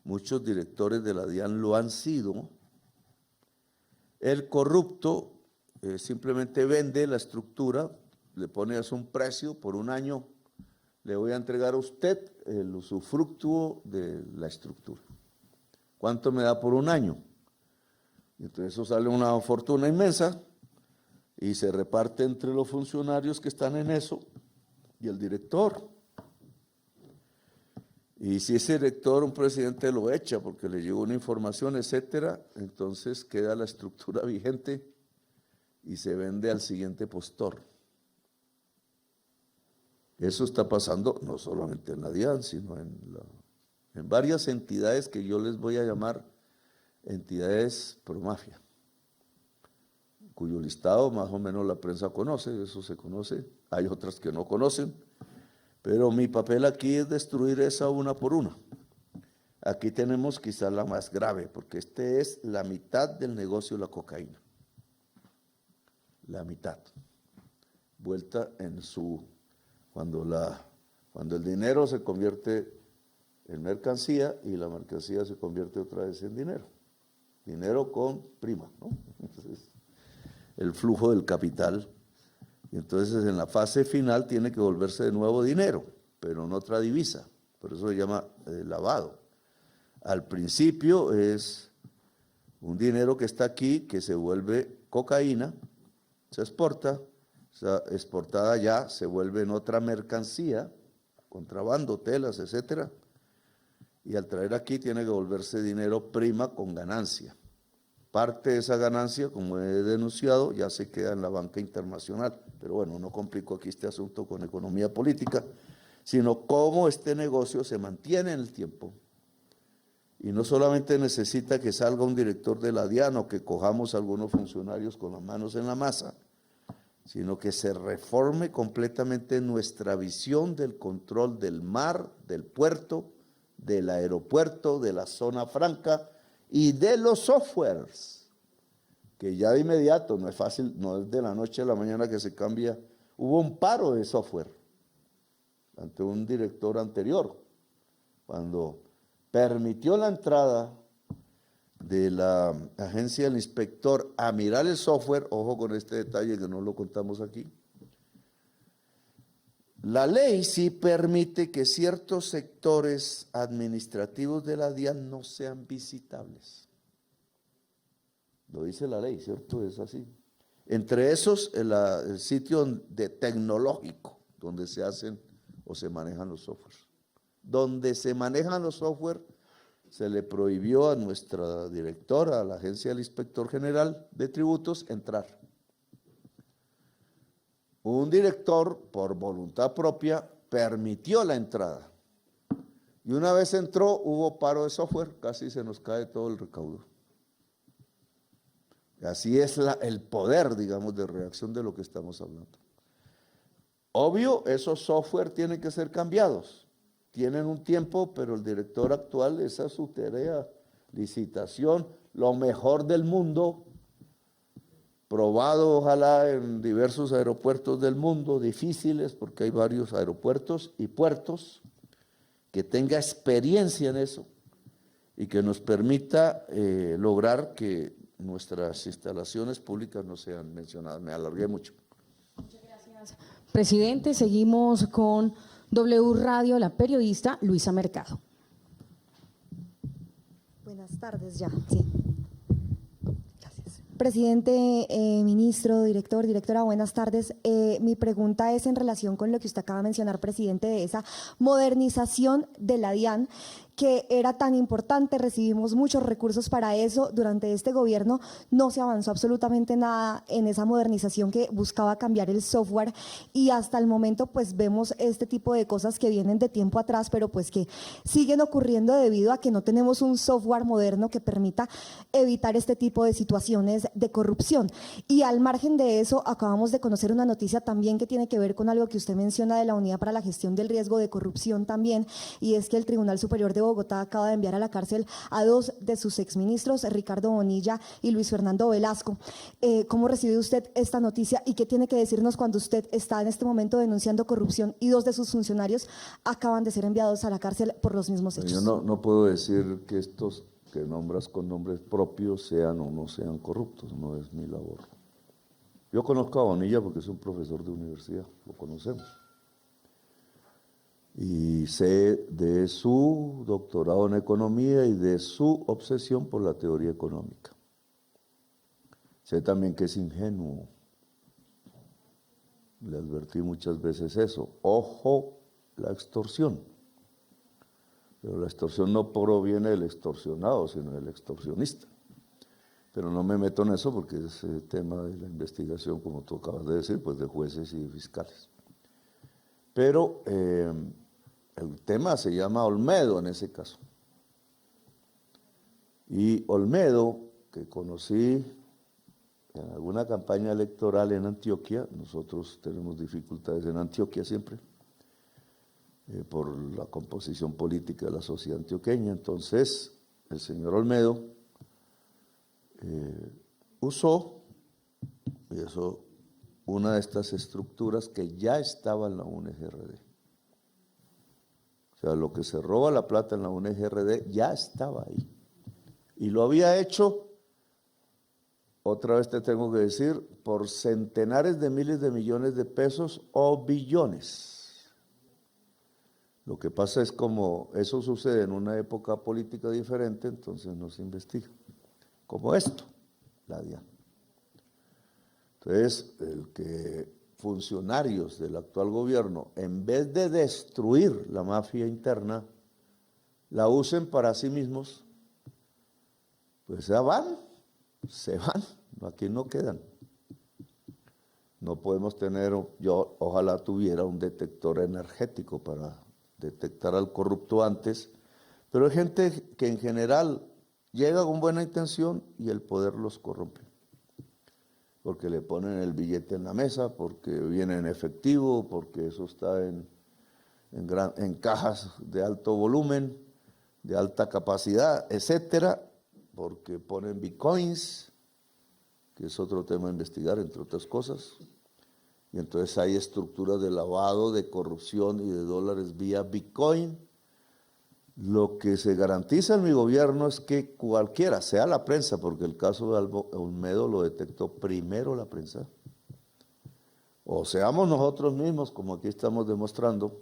[SPEAKER 2] muchos directores de la DIAN lo han sido, el corrupto simplemente vende la estructura, le pone un precio por un año, le voy a entregar a usted el usufructuo de la estructura. ¿Cuánto me da por un año? Y entonces eso sale una fortuna inmensa y se reparte entre los funcionarios que están en eso y el director. Y si ese director, un presidente lo echa porque le llegó una información, etcétera, entonces queda la estructura vigente y se vende al siguiente postor. Eso está pasando no solamente en la DIAN, sino en varias entidades que yo les voy a llamar entidades pro mafia, cuyo listado más o menos la prensa conoce, eso se conoce, hay otras que no conocen, pero mi papel aquí es destruir esa una por una. Aquí tenemos quizás la más grave, porque este es la mitad del negocio de la cocaína. La mitad. Vuelta en su... Cuando el dinero se convierte en mercancía y la mercancía se convierte otra vez en dinero. Dinero con prima, ¿no? Entonces, el flujo del capital. Y entonces en la fase final tiene que volverse de nuevo dinero, pero en otra divisa. Por eso se llama lavado. Al principio es un dinero que está aquí, que se vuelve cocaína, se exporta, esa exportada ya se vuelve en otra mercancía, contrabando, telas, etcétera, y al traer aquí tiene que volverse dinero prima con ganancia. Parte de esa ganancia, como he denunciado, ya se queda en la banca internacional. Pero bueno, no complico aquí este asunto con economía política, sino cómo este negocio se mantiene en el tiempo. Y no solamente necesita que salga un director de la DIAN o que cojamos algunos funcionarios con las manos en la masa, sino que se reforme completamente nuestra visión del control del mar, del puerto, del aeropuerto, de la zona franca y de los softwares, que ya de inmediato, no es fácil, no es de la noche a la mañana que se cambia. Hubo un paro de software ante un director anterior, cuando permitió la entrada de la agencia del inspector a mirar el software. Ojo con este detalle que no lo contamos aquí. La ley sí permite que ciertos sectores administrativos de la DIAN no sean visitables. Lo dice la ley, ¿cierto? Es así. Entre esos, el sitio tecnológico, donde se hacen o se manejan los softwares. Donde se manejan los software, se le prohibió a nuestra directora, a la agencia del inspector general de tributos, entrar. Un director, por voluntad propia, permitió la entrada. Y una vez entró, hubo paro de software, casi se nos cae todo el recaudo. Así es el poder, digamos, de reacción de lo que estamos hablando. Obvio, esos software tienen que ser cambiados. Tienen un tiempo, pero el director actual, esa es su tarea, licitación, lo mejor del mundo, probado ojalá en diversos aeropuertos del mundo, difíciles porque hay varios aeropuertos y puertos, que tenga experiencia en eso y que nos permita lograr que nuestras instalaciones públicas no sean mencionadas. Me alargué mucho.
[SPEAKER 5] Muchas gracias, presidente. Seguimos con W Radio, la periodista Luisa Mercado.
[SPEAKER 8] Buenas tardes ya, sí. Gracias. Presidente, ministro, directora, buenas tardes. Mi pregunta es en relación con lo que usted acaba de mencionar, presidente, de esa modernización de la DIAN que era tan importante, recibimos muchos recursos para eso. Durante este gobierno no se avanzó absolutamente nada en esa modernización que buscaba cambiar el software, y hasta el momento pues vemos este tipo de cosas que vienen de tiempo atrás, pero pues que siguen ocurriendo debido a que no tenemos un software moderno que permita evitar este tipo de situaciones de corrupción. Y al margen de eso, acabamos de conocer una noticia también que tiene que ver con algo que usted menciona de la Unidad para la Gestión del Riesgo de Corrupción también, y es que el Tribunal Superior de Bogotá acaba de enviar a la cárcel a 2 de sus exministros, Ricardo Bonilla y Luis Fernando Velasco. ¿Cómo recibe usted esta noticia y qué tiene que decirnos cuando usted está en este momento denunciando corrupción y 2 de sus funcionarios acaban de ser enviados a la cárcel por los mismos hechos?
[SPEAKER 2] Yo no puedo decir que estos que nombras con nombres propios sean o no sean corruptos, no es mi labor. Yo conozco a Bonilla porque es un profesor de universidad, lo conocemos. Y sé de su doctorado en economía y de su obsesión por la teoría económica. Sé también que es ingenuo. Le advertí muchas veces eso. Ojo, la extorsión. Pero la extorsión no proviene del extorsionado, sino del extorsionista. Pero no me meto en eso porque es el tema de la investigación, como tú acabas de decir, pues de jueces y de fiscales. Pero el tema se llama Olmedo en ese caso. Y Olmedo, que conocí en alguna campaña electoral en Antioquia, nosotros tenemos dificultades en Antioquia siempre, por la composición política de la sociedad antioqueña. Entonces, el señor Olmedo usó una de estas estructuras que ya estaba en la UNGRD. O sea, lo que se roba la plata en la UNGRD ya estaba ahí. Y lo había hecho, otra vez te tengo que decir, por centenares de miles de millones de pesos o billones. Lo que pasa es como eso sucede en una época política diferente, entonces no se investiga. Como esto, la DIAN. Entonces, el que funcionarios del actual gobierno, en vez de destruir la mafia interna, la usen para sí mismos, pues se van, aquí no quedan. No podemos tener, yo ojalá tuviera un detector energético para detectar al corrupto antes, pero hay gente que en general llega con buena intención y el poder los corrompe. Porque le ponen el billete en la mesa, porque viene en efectivo, porque eso está en cajas de alto volumen, de alta capacidad, etcétera, porque ponen bitcoins, que es otro tema a investigar, entre otras cosas. Y entonces hay estructuras de lavado, de corrupción y de dólares vía bitcoin. Lo que se garantiza en mi gobierno es que cualquiera, sea la prensa, porque el caso de Olmedo lo detectó primero la prensa, o seamos nosotros mismos, como aquí estamos demostrando,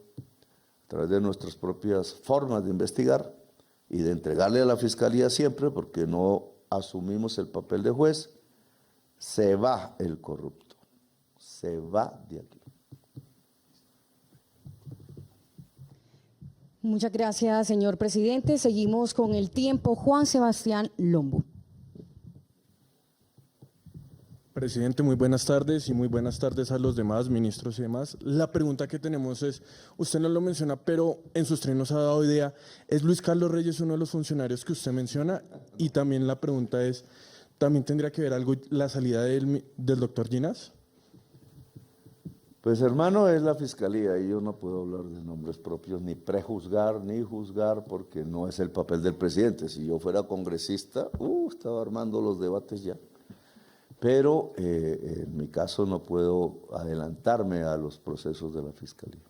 [SPEAKER 2] a través de nuestras propias formas de investigar y de entregarle a la Fiscalía siempre, porque no asumimos el papel de juez, se va el corrupto, se va de aquí.
[SPEAKER 5] Muchas gracias, señor presidente. Seguimos con el tiempo. Juan Sebastián Lombo.
[SPEAKER 9] Presidente, muy buenas tardes y muy buenas tardes a los demás ministros y demás. La pregunta que tenemos es, usted no lo menciona, pero en sus tres nos ha dado idea, ¿es Luis Carlos Reyes uno de los funcionarios que usted menciona? Y también la pregunta es, ¿también tendría que ver algo la salida del doctor Ginás?
[SPEAKER 2] Pues hermano, es la Fiscalía y yo no puedo hablar de nombres propios, ni prejuzgar, ni juzgar, porque no es el papel del presidente. Si yo fuera congresista, estaba armando los debates ya. Pero en mi caso no puedo adelantarme a los procesos de la Fiscalía.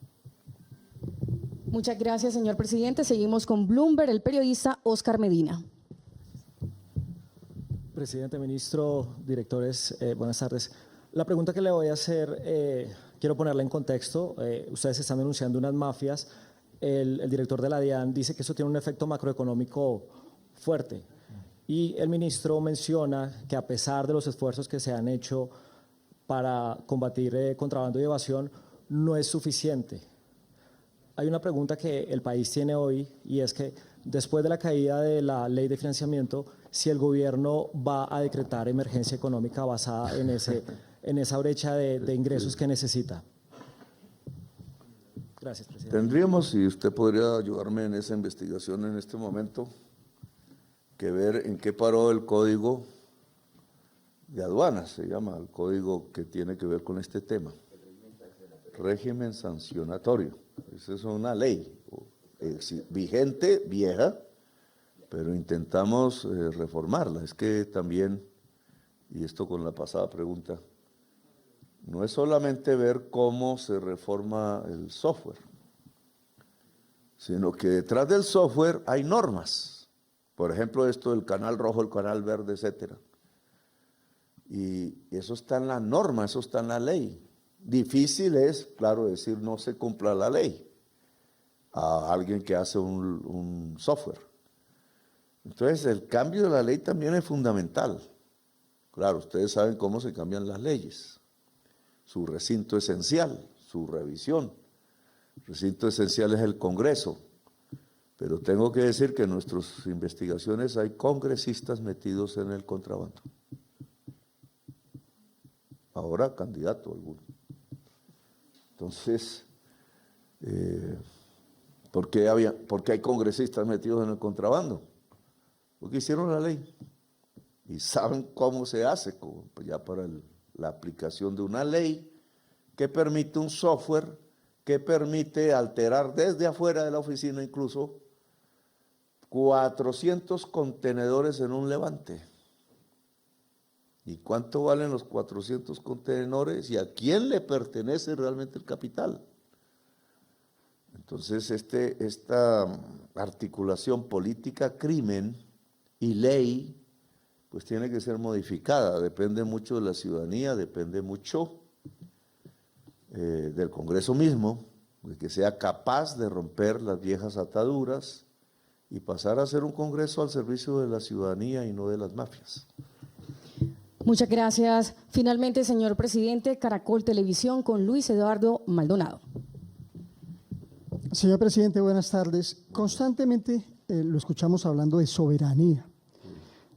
[SPEAKER 5] Muchas gracias, señor presidente. Seguimos con Bloomberg, el periodista Oscar Medina.
[SPEAKER 10] Presidente, ministro, directores, buenas tardes. La pregunta que le voy a hacer, quiero ponerla en contexto. Ustedes están denunciando unas mafias. El director de la DIAN dice que eso tiene un efecto macroeconómico fuerte. Y el ministro menciona que a pesar de los esfuerzos que se han hecho para combatir contrabando y evasión, no es suficiente. hay una pregunta que el país tiene hoy y es que después de la caída de la ley de financiamiento, si el gobierno va a decretar emergencia económica basada en esa brecha de ingresos que necesita. Gracias, presidente.
[SPEAKER 2] Tendríamos, si usted podría ayudarme en esa investigación en este momento, que ver en qué paró el código de aduanas, se llama el código que tiene que ver con este tema. Régimen sancionatorio. Esa es una ley vigente, vieja, pero intentamos reformarla. Es que también, y esto con la pasada pregunta, no es solamente ver cómo se reforma el software, sino que detrás del software hay normas. Por ejemplo, esto del canal rojo, el canal verde, etcétera. Y eso está en la norma, eso está en la ley. Difícil es, claro, decir no se cumpla la ley a alguien que hace un software. Entonces, el cambio de la ley también es fundamental. Claro, ustedes saben cómo se cambian las leyes. Su recinto esencial, su revisión. El recinto esencial es el Congreso. Pero tengo que decir que en nuestras investigaciones hay congresistas metidos en el contrabando. Ahora candidato alguno. Entonces, ¿por qué hay congresistas metidos en el contrabando? Porque hicieron la ley y saben cómo se hace, ya para la aplicación de una ley que permite un software que permite alterar desde afuera de la oficina incluso 400 contenedores en un levante. ¿Y cuánto valen los 400 contenedores? ¿Y a quién le pertenece realmente el capital? Entonces, esta articulación política, crimen y ley, pues tiene que ser modificada. Depende mucho de la ciudadanía, depende mucho del Congreso mismo, de que sea capaz de romper las viejas ataduras y pasar a ser un Congreso al servicio de la ciudadanía y no de las mafias.
[SPEAKER 5] Muchas gracias. Finalmente, señor presidente, Caracol Televisión con Luis Eduardo Maldonado.
[SPEAKER 11] Señor presidente, buenas tardes. Constantemente lo escuchamos hablando de soberanía.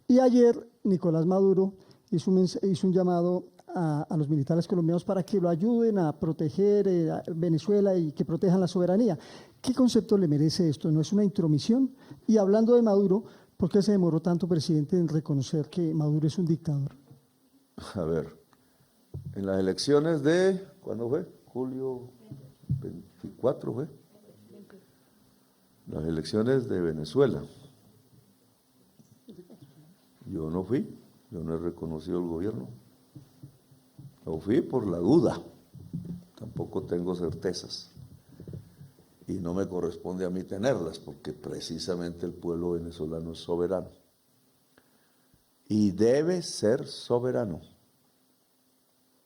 [SPEAKER 11] Y ayer Nicolás Maduro hizo un llamado a los militares colombianos para que lo ayuden a proteger a Venezuela y que protejan la soberanía. ¿Qué concepto le merece esto? ¿No es una intromisión? Y hablando de Maduro, ¿por qué se demoró tanto, presidente, en reconocer que Maduro es un dictador?
[SPEAKER 2] A ver, en las elecciones de, ¿cuándo fue? Julio 24 fue. Las elecciones de Venezuela. Yo no fui, yo no he reconocido el gobierno. No fui por la duda, tampoco tengo certezas. Y no me corresponde a mí tenerlas, porque precisamente el pueblo venezolano es soberano. Y debe ser soberano.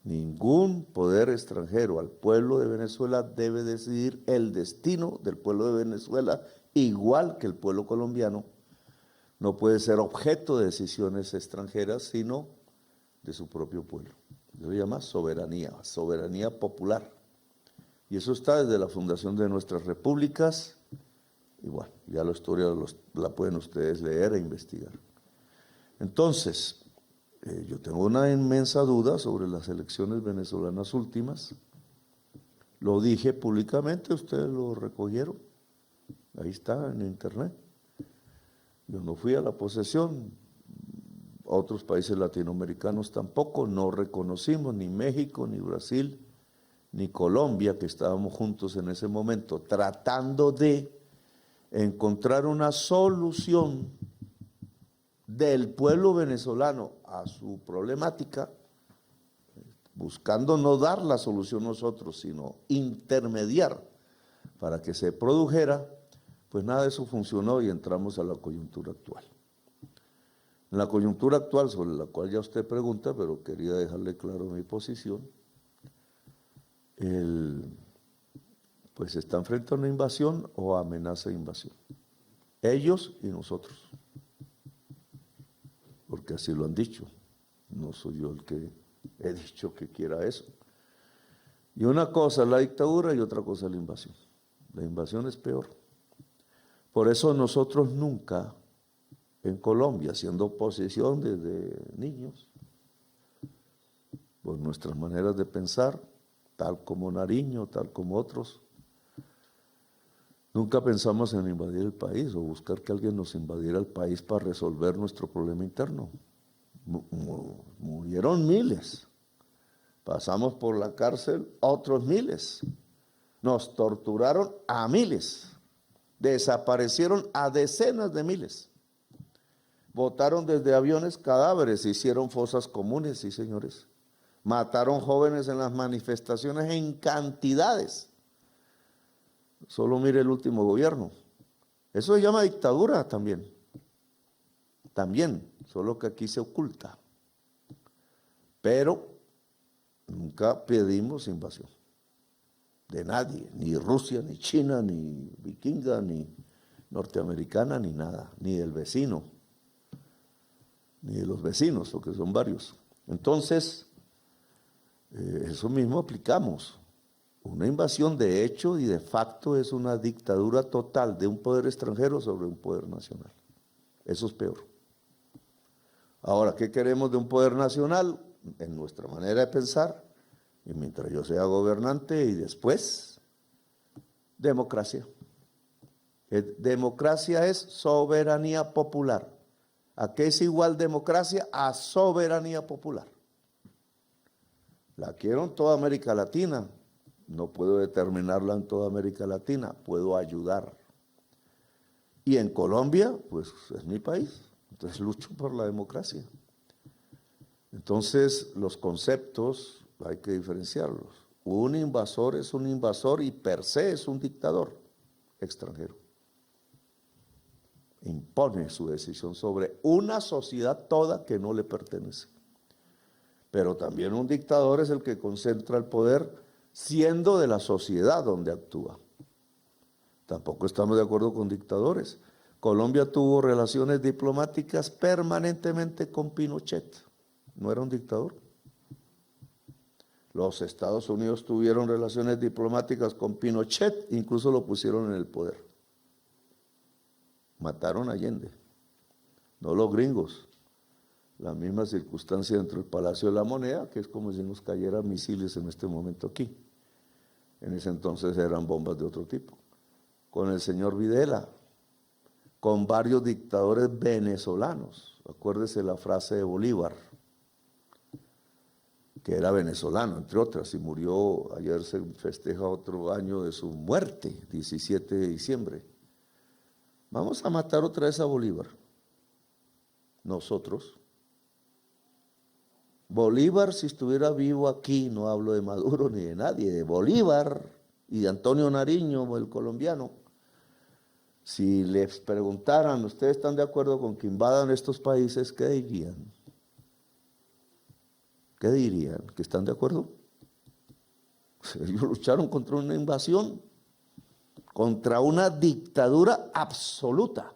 [SPEAKER 2] Ningún poder extranjero al pueblo de Venezuela debe decidir el destino del pueblo de Venezuela, igual que el pueblo colombiano. No puede ser objeto de decisiones extranjeras, sino de su propio pueblo. Eso se llama soberanía, soberanía popular. Y eso está desde la fundación de nuestras repúblicas. Y bueno, ya la historia la pueden ustedes leer e investigar. Entonces, yo tengo una inmensa duda sobre las elecciones venezolanas últimas. Lo dije públicamente, ustedes lo recogieron. Ahí está en internet. Yo no fui a la posesión. Otros países latinoamericanos tampoco. No reconocimos ni México, ni Brasil, ni Colombia, que estábamos juntos en ese momento, tratando de encontrar una solución del pueblo venezolano a su problemática, buscando no dar la solución nosotros, sino intermediar para que se produjera, pues nada de eso funcionó y entramos a la coyuntura actual. En la coyuntura actual, sobre la cual ya usted pregunta, pero quería dejarle claro mi posición, pues están frente a una invasión o amenaza de invasión. Ellos y nosotros. Porque así lo han dicho. No soy yo el que he dicho que quiera eso. Y una cosa es la dictadura y otra cosa es la invasión. La invasión es peor. Por eso nosotros nunca, en Colombia, siendo oposición desde niños, por nuestras maneras de pensar, tal como Nariño, tal como otros, nunca pensamos en invadir el país o buscar que alguien nos invadiera el país para resolver nuestro problema interno. Murieron miles. Pasamos por la cárcel a otros miles. Nos torturaron a miles. Desaparecieron a decenas de miles. Botaron desde aviones cadáveres, hicieron fosas comunes, sí señores. Mataron jóvenes en las manifestaciones en cantidades. Solo mire el último gobierno. Eso se llama dictadura también. También, solo que aquí se oculta. Pero nunca pedimos invasión de nadie, ni Rusia, ni China, ni vikinga, ni norteamericana, ni nada, ni del vecino, ni de los vecinos, porque son varios. Entonces, eso mismo aplicamos. Una invasión de hecho y de facto es una dictadura total de un poder extranjero sobre un poder nacional. Eso es peor. Ahora, ¿qué queremos de un poder nacional? En nuestra manera de pensar, y mientras yo sea gobernante y después, democracia. Democracia es soberanía popular. ¿A qué es igual democracia? A soberanía popular. La quiero en toda América Latina. No puedo determinarla en toda América Latina, puedo ayudar. Y en Colombia, pues es mi país, entonces lucho por la democracia. Entonces, los conceptos hay que diferenciarlos. Un invasor es un invasor y per se es un dictador extranjero. Impone su decisión sobre una sociedad toda que no le pertenece. Pero también un dictador es el que concentra el poder siendo de la sociedad donde actúa. Tampoco estamos de acuerdo con dictadores. Colombia tuvo relaciones diplomáticas permanentemente con Pinochet. ¿No era un dictador? Los Estados Unidos tuvieron relaciones diplomáticas con Pinochet, incluso lo pusieron en el poder. Mataron a Allende, no los gringos. La misma circunstancia dentro del Palacio de la Moneda, que es como si nos cayeran misiles en este momento aquí. En ese entonces eran bombas de otro tipo. Con el señor Videla, con varios dictadores venezolanos. Acuérdese la frase de Bolívar, que era venezolano, entre otras, y murió, ayer se festeja otro año de su muerte, 17 de diciembre. Vamos a matar otra vez a Bolívar. Nosotros. Bolívar, si estuviera vivo aquí, no hablo de Maduro ni de nadie, de Bolívar y de Antonio Nariño, el colombiano, si les preguntaran, ¿ustedes están de acuerdo con que invadan estos países? ¿Qué dirían? ¿Qué dirían? ¿Que están de acuerdo? Ellos lucharon contra una invasión, contra una dictadura absoluta,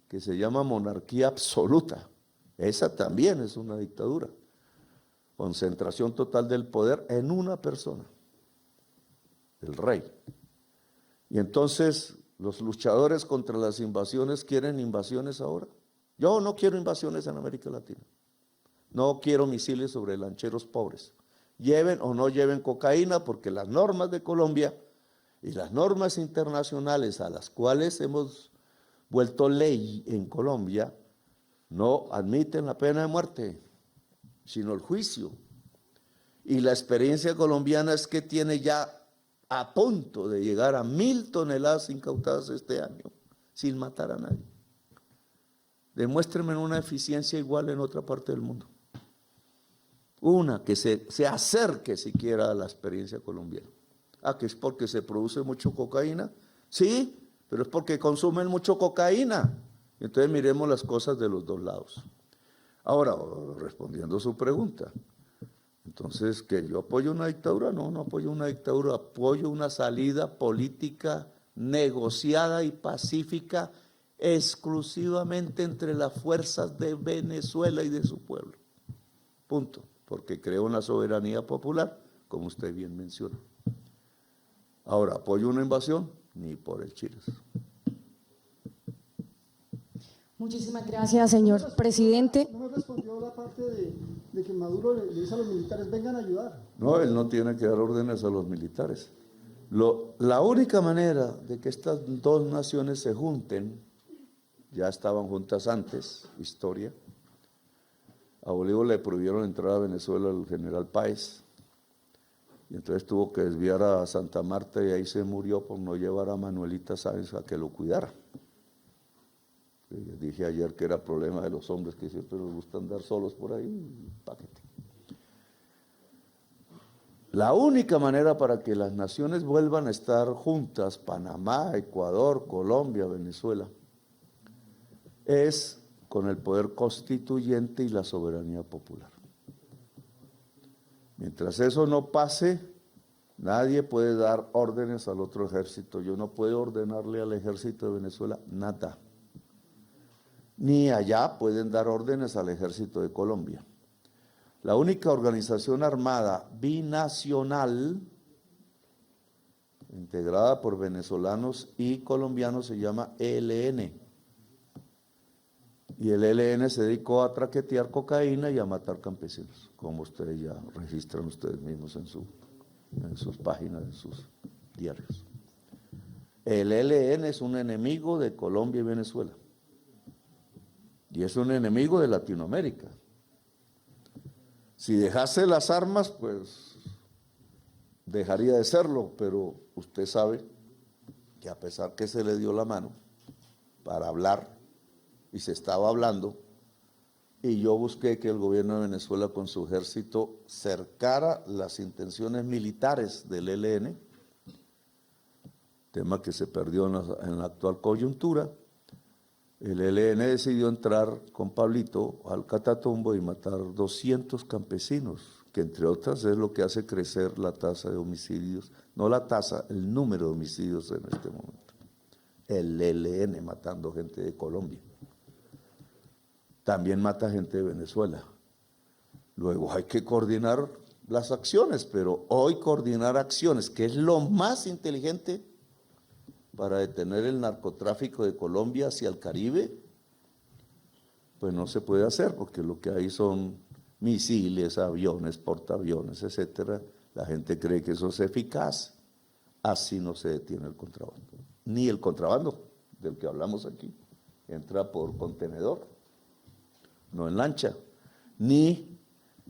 [SPEAKER 2] que se llama monarquía absoluta. Esa también es una dictadura. Concentración total del poder en una persona, el rey. Y entonces los luchadores contra las invasiones quieren invasiones ahora. Yo no quiero invasiones en América Latina. No quiero misiles sobre lancheros pobres. Lleven o no lleven cocaína, porque las normas de Colombia y las normas internacionales a las cuales hemos vuelto ley en Colombia no admiten la pena de muerte, sino el juicio. Y la experiencia colombiana es que tiene ya a punto de llegar a 1.000 toneladas incautadas este año, sin matar a nadie. Demuéstrenme una eficiencia igual en otra parte del mundo. Una que se acerque siquiera a la experiencia colombiana. Ah, que es porque se produce mucho cocaína. Sí, pero es porque consumen mucho cocaína. Entonces miremos las cosas de los dos lados. Ahora, respondiendo a su pregunta, entonces, ¿que yo apoyo una dictadura? No, no apoyo una dictadura, apoyo una salida política negociada y pacífica exclusivamente entre las fuerzas de Venezuela y de su pueblo. Punto. Porque creo en la soberanía popular, como usted bien menciona. Ahora, ¿apoyo una invasión? Ni por el chiles.
[SPEAKER 5] Muchísimas gracias, señor presidente.
[SPEAKER 11] No me respondió la parte de que Maduro le dice a los militares, vengan a ayudar.
[SPEAKER 2] No, él no tiene que dar órdenes a los militares. La única manera de que estas dos naciones se junten, ya estaban juntas antes, historia. A Bolívar le prohibieron entrar a Venezuela al general Páez, y entonces tuvo que desviar a Santa Marta y ahí se murió por no llevar a Manuelita Sáenz a que lo cuidara. Dije ayer que era problema de los hombres que siempre les gusta andar solos por ahí, paquete. La única manera para que las naciones vuelvan a estar juntas, Panamá, Ecuador, Colombia, Venezuela, es con el poder constituyente y la soberanía popular. Mientras eso no pase, nadie puede dar órdenes al otro ejército. Yo no puedo ordenarle al ejército de Venezuela nada. Ni allá pueden dar órdenes al ejército de Colombia. La única organización armada binacional integrada por venezolanos y colombianos se llama ELN. Y el ELN se dedicó a traquetear cocaína y a matar campesinos, como ustedes ya registran ustedes mismos en sus páginas, en sus diarios. El ELN es un enemigo de Colombia y Venezuela. Y es un enemigo de Latinoamérica. Si dejase las armas, pues dejaría de serlo, pero usted sabe que a pesar que se le dio la mano para hablar, y se estaba hablando, y yo busqué que el gobierno de Venezuela con su ejército cercara las intenciones militares del ELN, tema que se perdió en la actual coyuntura. El ELN decidió entrar con Pablito al Catatumbo y matar 200 campesinos, que entre otras es lo que hace crecer la tasa de homicidios, no la tasa, el número de homicidios en este momento. El ELN matando gente de Colombia. También mata gente de Venezuela. Luego hay que coordinar las acciones, pero hoy coordinar acciones, que es lo más inteligente para detener el narcotráfico de Colombia hacia el Caribe, pues no se puede hacer, porque lo que hay son misiles, aviones, portaaviones, etcétera. La gente cree que eso es eficaz. Así no se detiene el contrabando. Ni el contrabando del que hablamos aquí entra por contenedor, no en lancha, ni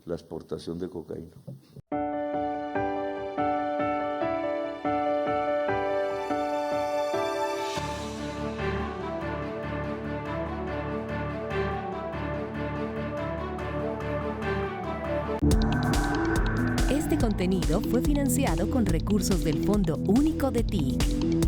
[SPEAKER 2] la exportación de cocaína.
[SPEAKER 1] Este contenido fue financiado con recursos del Fondo Único de TIC.